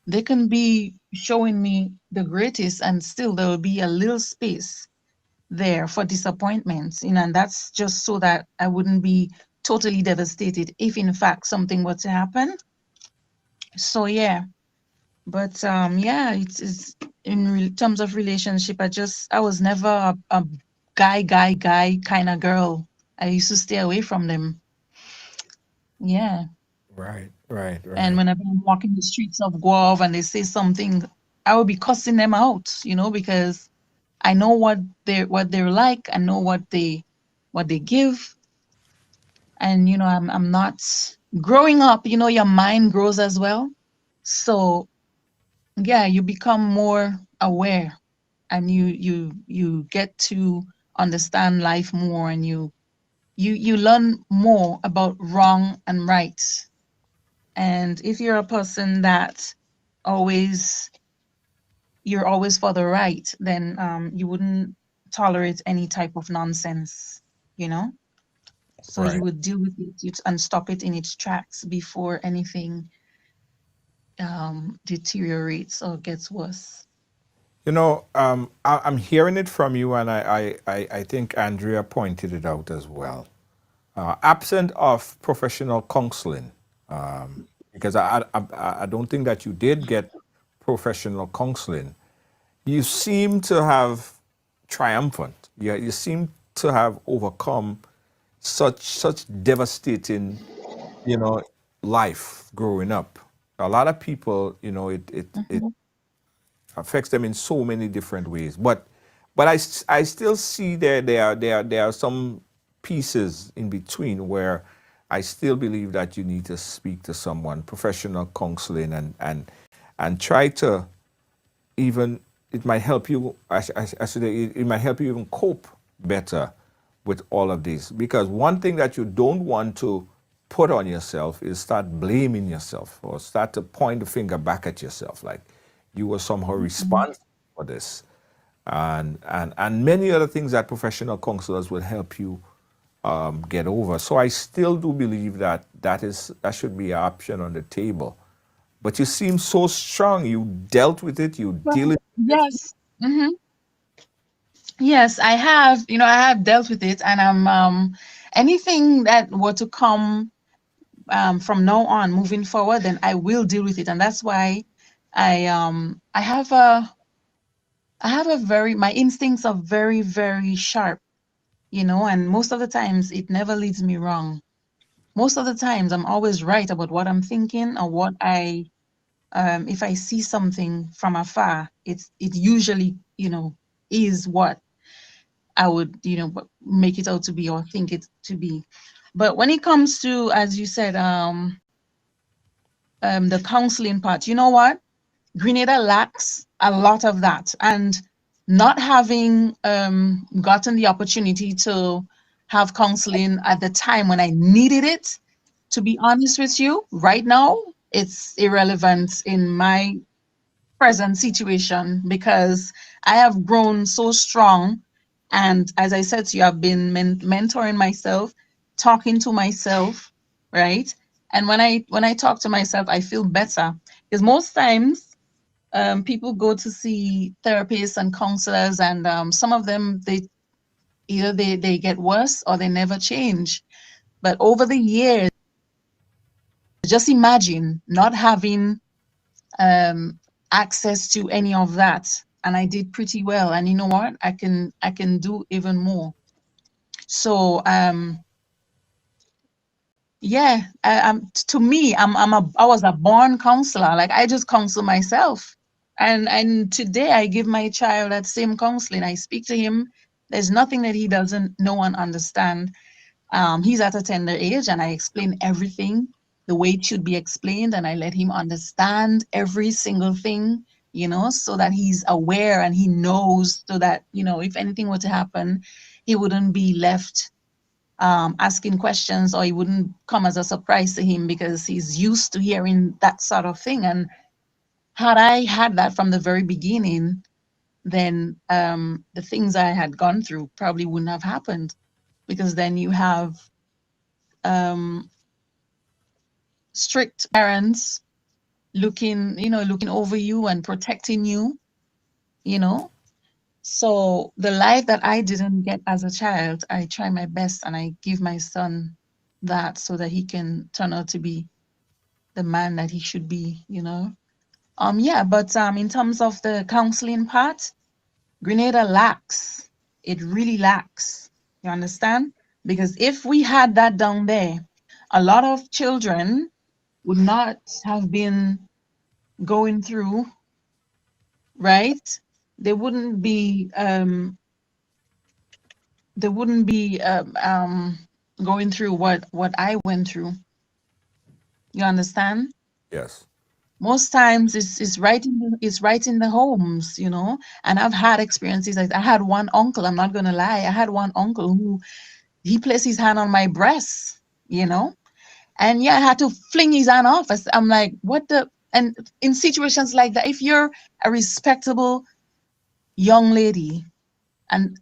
they can be showing me the greatest, and still there will be a little space there for disappointments, and that's just so that I wouldn't be totally devastated if in fact something were to happen. So yeah, but yeah, it's in terms of relationship, I was never a guy kind of girl. I used to stay away from them. Yeah. Right, right, And right. whenever I'm walking the streets of Guelph and they say something, I will be cussing them out, because I know what they're like. I know what they give, and I'm not growing up. Your mind grows as well, so yeah, you become more aware, and you get to understand life more, and you learn more about wrong and right. And if you're a person that always you're always for the right, then you wouldn't tolerate any type of nonsense, you know? So you Right. would deal with it and stop it in its tracks before anything deteriorates or gets worse. I'm hearing it from you, and I think Andrea pointed it out as well. Absent of professional counseling, because I don't think that you did get professional counseling. You seem to have triumphant. You seem to have overcome such devastating, you know, life growing up. A lot of people, it Mhm. affects them in so many different ways. But I still see there are some pieces in between where I still believe that you need to speak to someone, professional counseling, and try to even it might help you. I should say it might help you even cope better with all of this, because one thing that you don't want to put on yourself is start blaming yourself or start to point the finger back at yourself like you were somehow Mhm. responsible for this, and many other things that professional counselors will help you get over. So I still do believe that that should be an option on the table. But you seem so strong. You dealt with it. You Well, deal it. yes. Yes, I have. I have dealt with it, and I'm anything that were to come from now on, moving forward, then I will deal with it, and that's why I have a very my instincts are very, very sharp, and most of the times it never leads me wrong. Most of the times I'm always right about what I'm thinking or what if I see something from afar, it usually, is what I would, make it out to be or think it to be. But when it comes to, as you said, the counseling part, you know what? Grenada lacks a lot of that. And not having gotten the opportunity to have counseling at the time when I needed it, to be honest with you, right now, it's irrelevant in my present situation because I have grown so strong. And as I said to you, I've been mentoring myself, talking to myself, right? And when I talk to myself, I feel better because most times people go to see therapists and counselors, and some of them they get worse or they never change. But over the years, just imagine not having um, access to any of that, and I did pretty well. And you know what? I can do even more. So yeah, to me, I was a born counselor. Like I just counsel myself, and today I give my child that same counseling. I speak to him. There's nothing that he doesn't know and understand. He's at a tender age, and I explain everything the way it should be explained, and I let him understand every single thing, so that he's aware and he knows, so that, if anything were to happen, he wouldn't be left asking questions, or it wouldn't come as a surprise to him because he's used to hearing that sort of thing. And had I had that from the very beginning, then the things I had gone through probably wouldn't have happened, because then you have um, strict parents looking over you and protecting you, you know. So the life that I didn't get as a child, I try my best and I give my son that so that he can turn out to be the man that he should be, you know. Yeah, but in terms of the counseling part, Grenada lacks. It really lacks. You understand? Because if we had that down there, a lot of children would not have been going through, right? They wouldn't be going through what I went through. You understand? Yes. Most times it's right in the homes, you know. And I've had experiences. Like I had one uncle, I'm not gonna lie, I had one uncle who he placed his hand on my breast, you know, and yeah, I had to fling his hand off. I'm like, what the? And in situations like that, if you're a respectable young lady and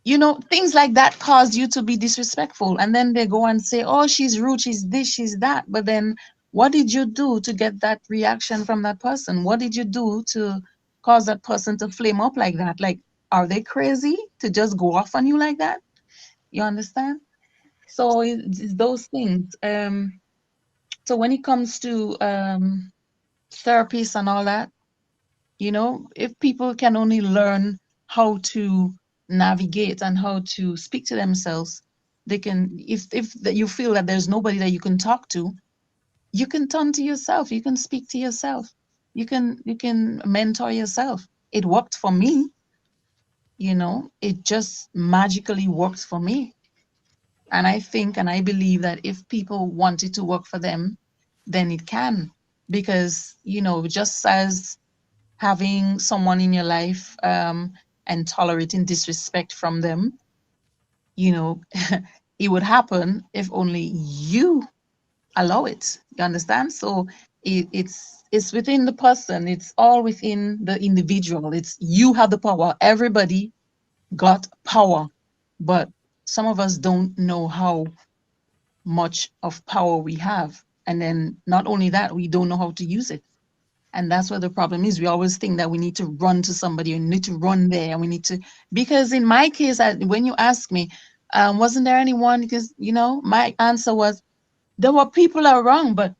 you know things like that cause you to be disrespectful, and then they go and say, oh, she's rude, she's this, she's that. But then what did you do to get that reaction from that person? What did you do to cause that person to flame up like that? Like, are they crazy to just go off on you like that? You understand? So it's those things. So when it comes to therapists and all that, you know, if people can only learn how to navigate and how to speak to themselves, they can. If that you feel that there's nobody that you can talk to, you can turn to yourself. You can speak to yourself. You can mentor yourself. It worked for me. You know, it just magically works for me. And I think and I believe that if people want it to work for them, then it can. Because, you know, just as having someone in your life and tolerating disrespect from them, you know, it would happen if only you allow it. You understand? So it's within the person. It's all within the individual. It's you have the power. Everybody got power, but some of us don't know how much of power we have. And then not only that, we don't know how to use it. And that's where the problem is. We always think that we need to run to somebody, and need to run there, and we need to. Because in my case, when you ask me, wasn't there anyone? Because you know, my answer was there were people around, but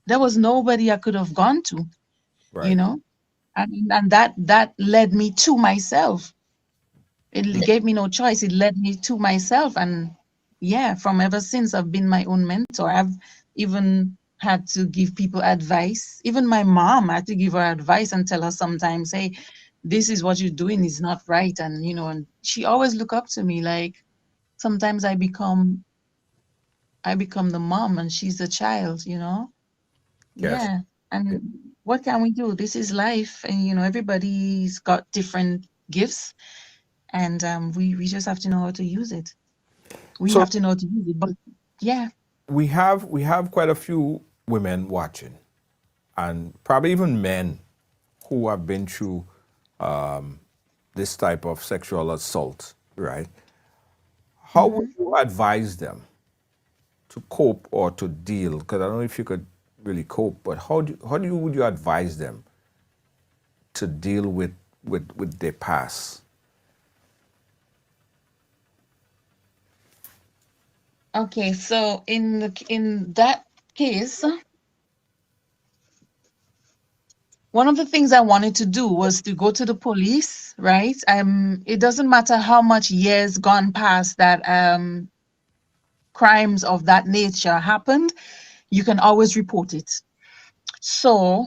there was nobody I could have gone to. You Right. know, and that led me to myself. It gave me no choice. It led me to myself. And yeah, from ever since, I've been my own mentor. I've even had to give people advice. Even my mom, I had to give her advice and tell her sometimes, hey, this is what you're doing is not right. And, you know, and she always look up to me. Like sometimes I become the mom and she's the child, you know? Yes. Yeah. And what can we do? This is life. And, you know, everybody's got different gifts, and we just have to know how to use it. We So have to know how to use it. But yeah, we have quite a few women watching, and probably even men who have been through this type of sexual assault, right? How would hmm you advise them to cope or to deal? Because I don't know if you could really cope, but how would you advise them to deal with their past? okay. So in that case, one of the things I wanted to do was to go to the police, right? It doesn't matter how much years gone past that crimes of that nature happened, you can always report it. So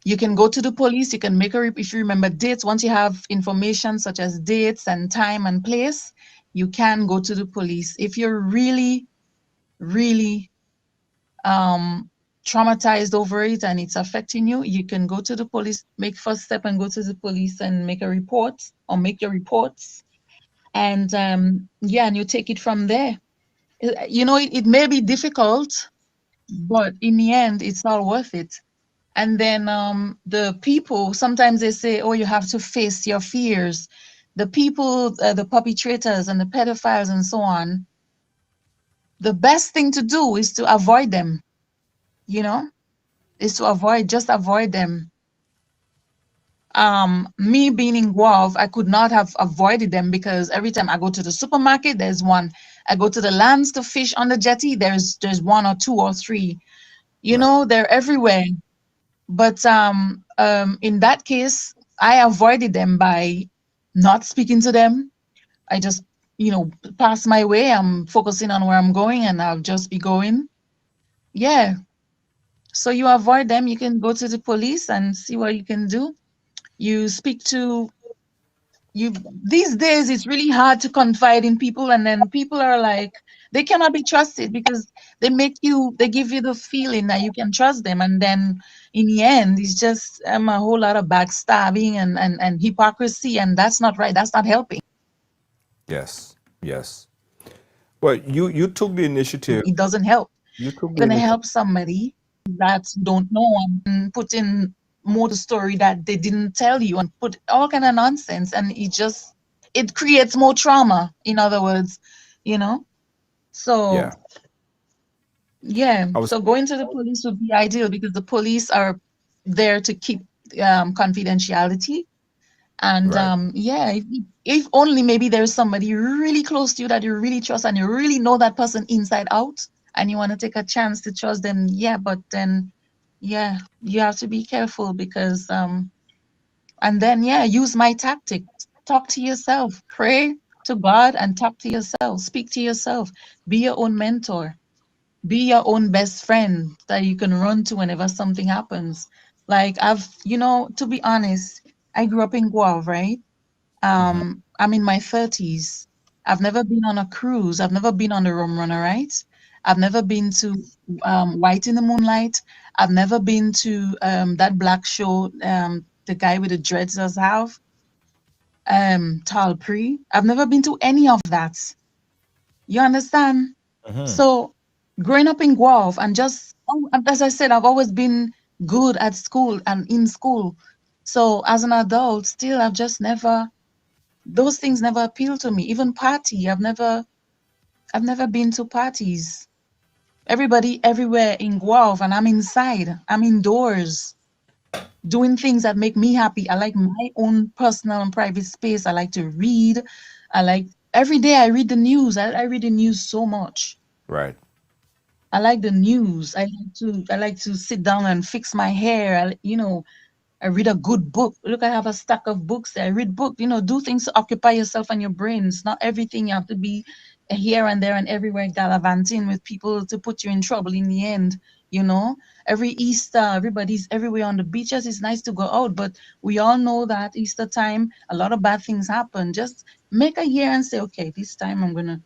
you can go to the police, you can make if you remember dates, once you have information such as dates and time and place, you can go to the police. If you're really, really um, traumatized over it and it's affecting you, you can go to the police, make first step and go to the police and make a report or make your reports. And yeah, and you take it from there. You know, it may be difficult, but in the end, it's all worth it. And then the people, sometimes they say, oh, you have to face your fears. The people, the perpetrators and the pedophiles and so on, the best thing to do is to avoid them, you know? is to avoid, just avoid them. Me being in Guelph, I could not have avoided them because every time I go to the supermarket, there's one. I go to the lands to fish on the jetty, there's one or two or three. You Right. know, they're everywhere. But in that case, I avoided them by not speaking to them. I just, pass my way. I'm focusing on where I'm going, and I'll just be going. Yeah. So you avoid them. You can go to the police and see what you can do. You speak to you these days it's really hard to confide in people, and then people are like they cannot be trusted because they give you the feeling that you can trust them, and then in the end it's just a whole lot of backstabbing and hypocrisy, and that's not right. That's not helping. Yes. Yes. Well, you took the initiative. It doesn't help. You took the You're gonna initiative. help somebody that don't know and put in more the story that they didn't tell you and put all kind of nonsense, and it creates more trauma, in other words, you know. So Yeah. yeah, I was so going to the police would be ideal because the police are there to keep confidentiality. And right. yeah, if only maybe there's somebody really close to you that you really trust and you really know that person inside out, and you want to take a chance to trust them, yeah, but then yeah, you have to be careful because and then yeah, use my tactic. Talk to yourself, pray to God and talk to yourself, speak to yourself, be your own mentor, be your own best friend that you can run to whenever something happens. Like to be honest, I grew up in Guelph, right? Hmm. I'm in my 30s. I've never been on a cruise. I've never been on the rum runner, right? I've never been to White in the Moonlight. I've never been to that black show, the guy with the dreads does have, Tal Pre. I've never been to any of that. You understand? Hmm. So growing up in Guelph and as I said, I've always been good at school and in school. So as an adult, still I've just never those things never appeal to me. Even party, I've never been to parties. Everybody everywhere in Guelph, and I'm inside. I'm indoors doing things that make me happy. I like my own personal and private space. I like to read. I like every day I read the news. I read the news so much. Right. I like the news. I like to sit down and fix my hair. I read a good book. Look, I have a stack of books there. I read book. Do things to occupy yourself and your brains. Not everything you have to be here and there and everywhere gallivanting with people to put you in trouble in the end. You know, every Easter, everybody's everywhere on the beaches. It's nice to go out, but we all know that Easter time, a lot of bad things happen. Just make a year and say, okay, this time I'm gonna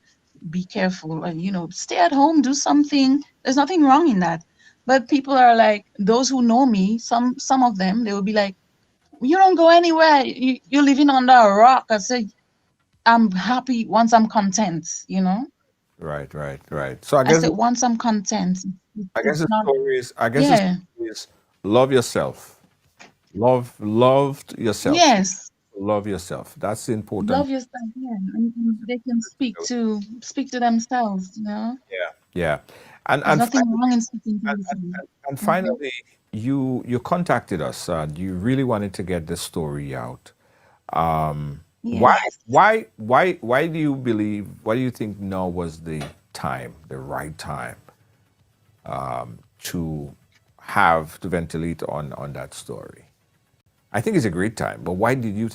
be careful and stay at home, do something. There's nothing wrong in that. But people are like those who know me, some of them, they will be like, you don't go anywhere, you're living under a rock. I say I'm happy once I'm content. Right. Right. Right. So I I guess said once I'm content, I guess it's the not. story is the Yeah. story is love yourself. Love yourself. Yes. Love yourself. That's the important. Love yourself, yeah, and they can speak to themselves. Yeah. Yeah. And There's and nothing finally, wrong in speaking to and, and, yourself. and Hmm. finally you contacted us. You really wanted to get this story out. Yeah. Why do you believe? Why do you think now was the time, the right time, to have to ventilate on that story? I think it's a great time, but why did you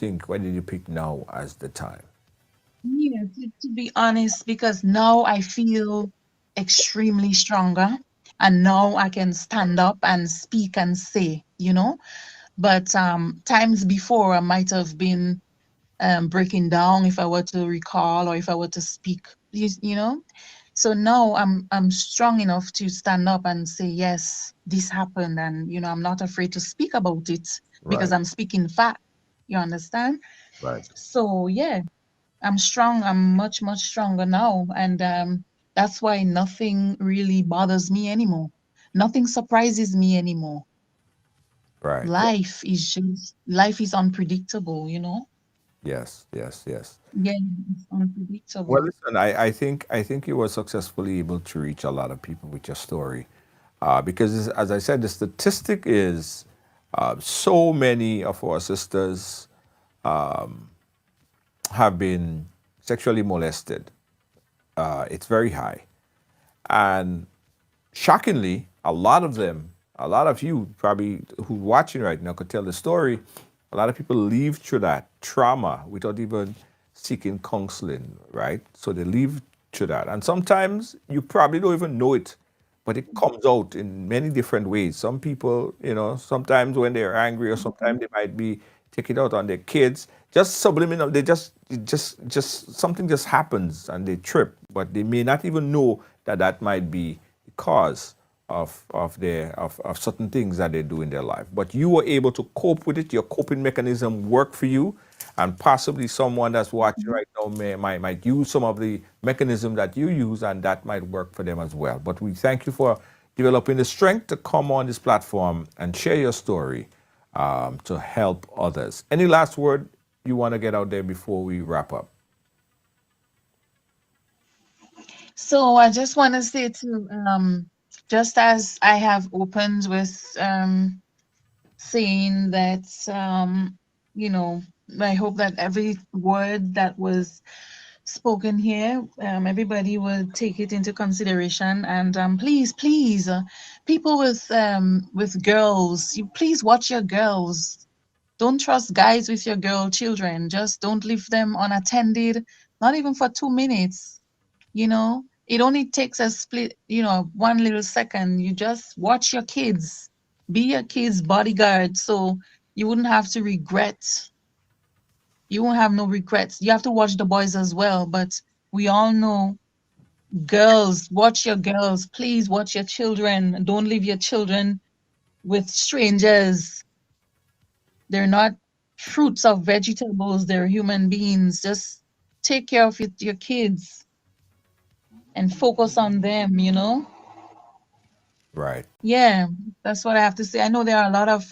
pick now as the time? Yeah, to be honest, because now I feel extremely stronger, and now I can stand up and speak and say. But times before I might have been breaking down if I were to recall or if I were to speak, you know. So now I'm strong enough to stand up and say, yes, this happened, and I'm not afraid to speak about it because Right, I'm speaking fact. You understand? right, So yeah, I'm strong. I'm much, much stronger now. And that's why nothing really bothers me anymore. Nothing surprises me anymore. right. Life is unpredictable. Yes, yes, yes. Yeah, it's Well, unpredictable. listen, I think you were successfully able to reach a lot of people with your story. Because as I said, the statistic is so many of our sisters have been sexually molested. It's very high. And shockingly, a lot of them, a lot of you probably who are watching right now could tell the story. A lot of people leave through that trauma without even seeking counseling, right? So they leave through that. And sometimes you probably don't even know it, but it comes out in many different ways. Some people, sometimes when they're angry or sometimes they might be taking it out on their kids, just subliminal, they just something just happens and they trip, but they may not even know that that might be the cause of certain things that they do in their life. But you were able to cope with it. Your coping mechanism worked for you, and possibly someone that's watching right now might use some of the mechanism that you use, and that might work for them as well. But we thank you for developing the strength to come on this platform and share your story to help others. Any last word you want to get out there before we wrap up? So I just want to say to just as I have opened with saying that I hope that every word that was spoken here, everybody will take it into consideration. And please, people with girls, you please watch your girls. Don't trust guys with your girl children. Just don't leave them unattended, not even for 2 minutes. It only takes a split, one little second. You just watch your kids, be your kids' bodyguard, so you wouldn't have to regret. You won't have no regrets. You have to watch the boys as well, but we all know, girls, watch your girls. Please watch your children. Don't leave your children with strangers. They're not fruits of vegetables. They're human beings. Just take care of your kids and focus on them, Right. Yeah, that's what I have to say. I know there are a lot of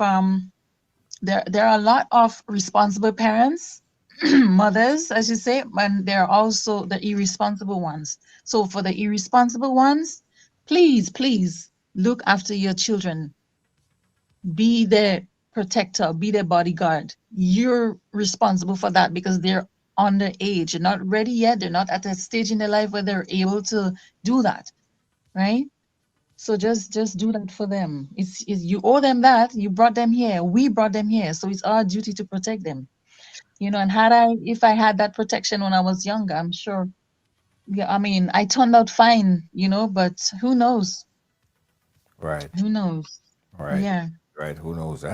there are a lot of responsible parents, mothers, as you say, and there are also the irresponsible ones. So for the irresponsible ones, please look after your children. Be their protector, be their bodyguard. You're responsible for that because they're underage. They're not ready yet. They're not at a stage in their life where they're able to do that, right? So just do that for them. It's you owe them that. You brought them here. We brought them here. So it's our duty to protect them. And if I had that protection when I was younger, I'm sure. Yeah, I mean, I turned out fine, but who knows? Right. Who knows? Right. Yeah. Right. Who knows?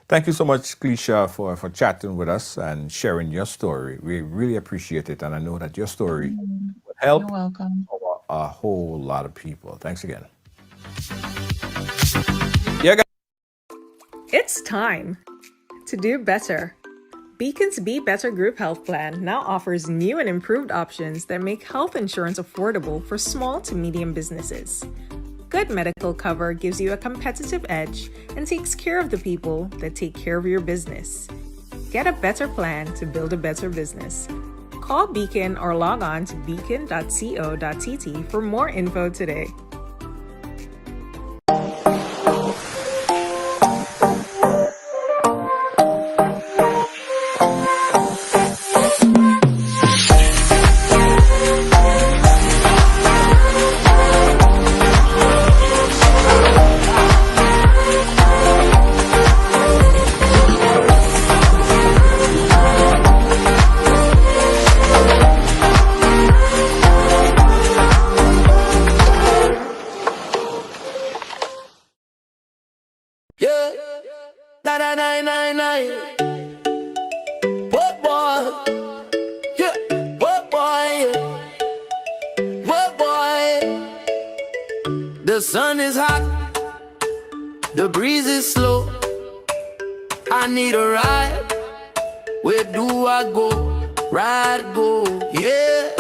Thank you so much, Cleisha, for chatting with us and sharing your story. We really appreciate it. And I know that your story will help You're welcome. a whole lot of people. Thanks again. Yeah, guys. It's time to do better. Beacon's Be Better Group Health Plan now offers new and improved options that make health insurance affordable for small to medium businesses. Good medical cover gives you a competitive edge and takes care of the people that take care of your business. Get a better plan to build a better business. Call Beacon or log on to beacon.co.tt for more info today. Yeah, na na na na na. What boy? Yeah, what boy? What boy? The sun is hot, the breeze is slow. I need a ride. Where do I go? Ride go, yeah.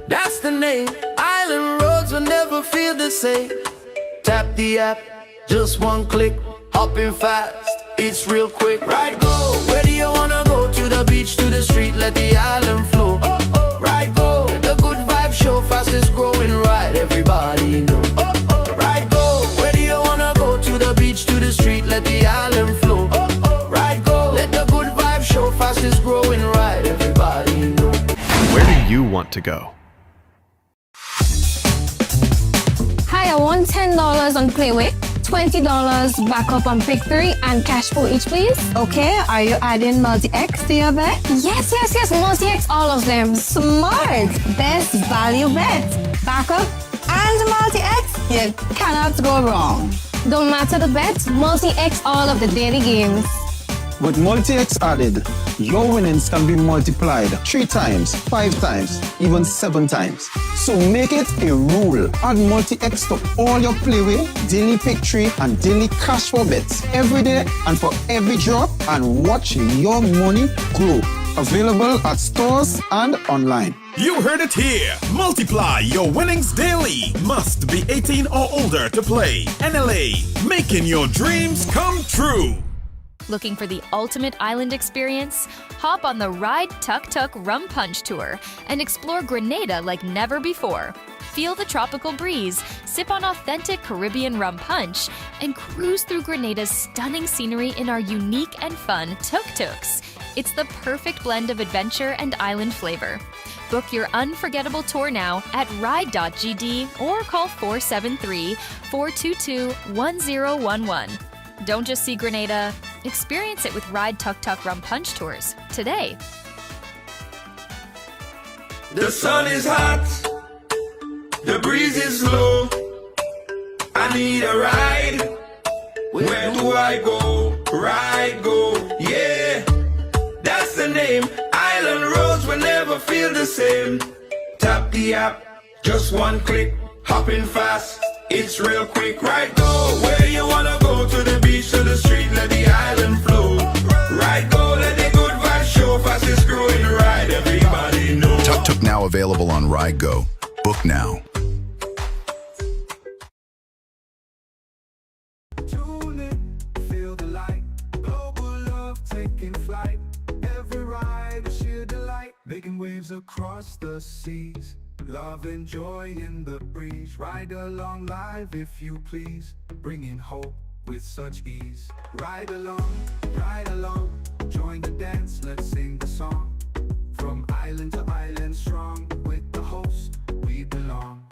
That's the name. Island roads will never feel the same. Tap the app, just one click. Hopping fast, it's real quick. Right go, where do you wanna go? To the beach, to the street, let the island flow. Right go, the good vibe show, fastest growing ride, everybody know. Right go, where do you let the island flow. Ride go, let the good vibe show. Fastest growing ride, everybody know. Where do you want to go? Hi, I want $10 on Playway, $20 backup on Pick 3, and cash for each, please. Okay, are you adding multi-X to your bet? Yes, multi-X, all of them. Smart! Best value bet. Backup and multi-X, you cannot go wrong. Don't matter the bet, multi-X all of the daily games. With multi-X added, your winnings can be multiplied 3 times, 5 times, even 7 times. So make it a rule. Add multi-X to all your Playway, daily pick 3, and daily cash for bets every day and for every drop, and watch your money grow. Available at stores and online. You heard it here. Multiply your winnings daily. Must be 18 or older to play. NLA, making your dreams come true. Looking for the ultimate island experience? Hop on the Ride Tuk Tuk Rum Punch Tour and explore Grenada like never before. Feel the tropical breeze, sip on authentic Caribbean rum punch, and cruise through Grenada's stunning scenery in our unique and fun tuk-tuks. It's the perfect blend of adventure and island flavor. Book your unforgettable tour now at ride.gd or call 473-422-1011. Don't just see Grenada, experience it with Ride Tuk Tuk Rum Punch Tours today. The sun is hot, the breeze is low. I need a ride. Where do I go? Ride go, yeah. That's the name. Island roads will never feel the same. Tap the app, just one click, hopping fast. It's real quick. Ride go, where you wanna go? To the beach, to the street, let the island flow. Ride go, let the good vibes show. Fastest growing ride, everybody know. Tuk Tuk now available on Ride Go. Book now. Tune in, feel the light. Global love taking flight. Every ride is sheer delight. Making waves across the seas. Love and joy in the breeze. Ride along live if you please. Bringing hope with such ease. Ride along, join the dance, let's sing the song. From island to island strong, with the host we belong.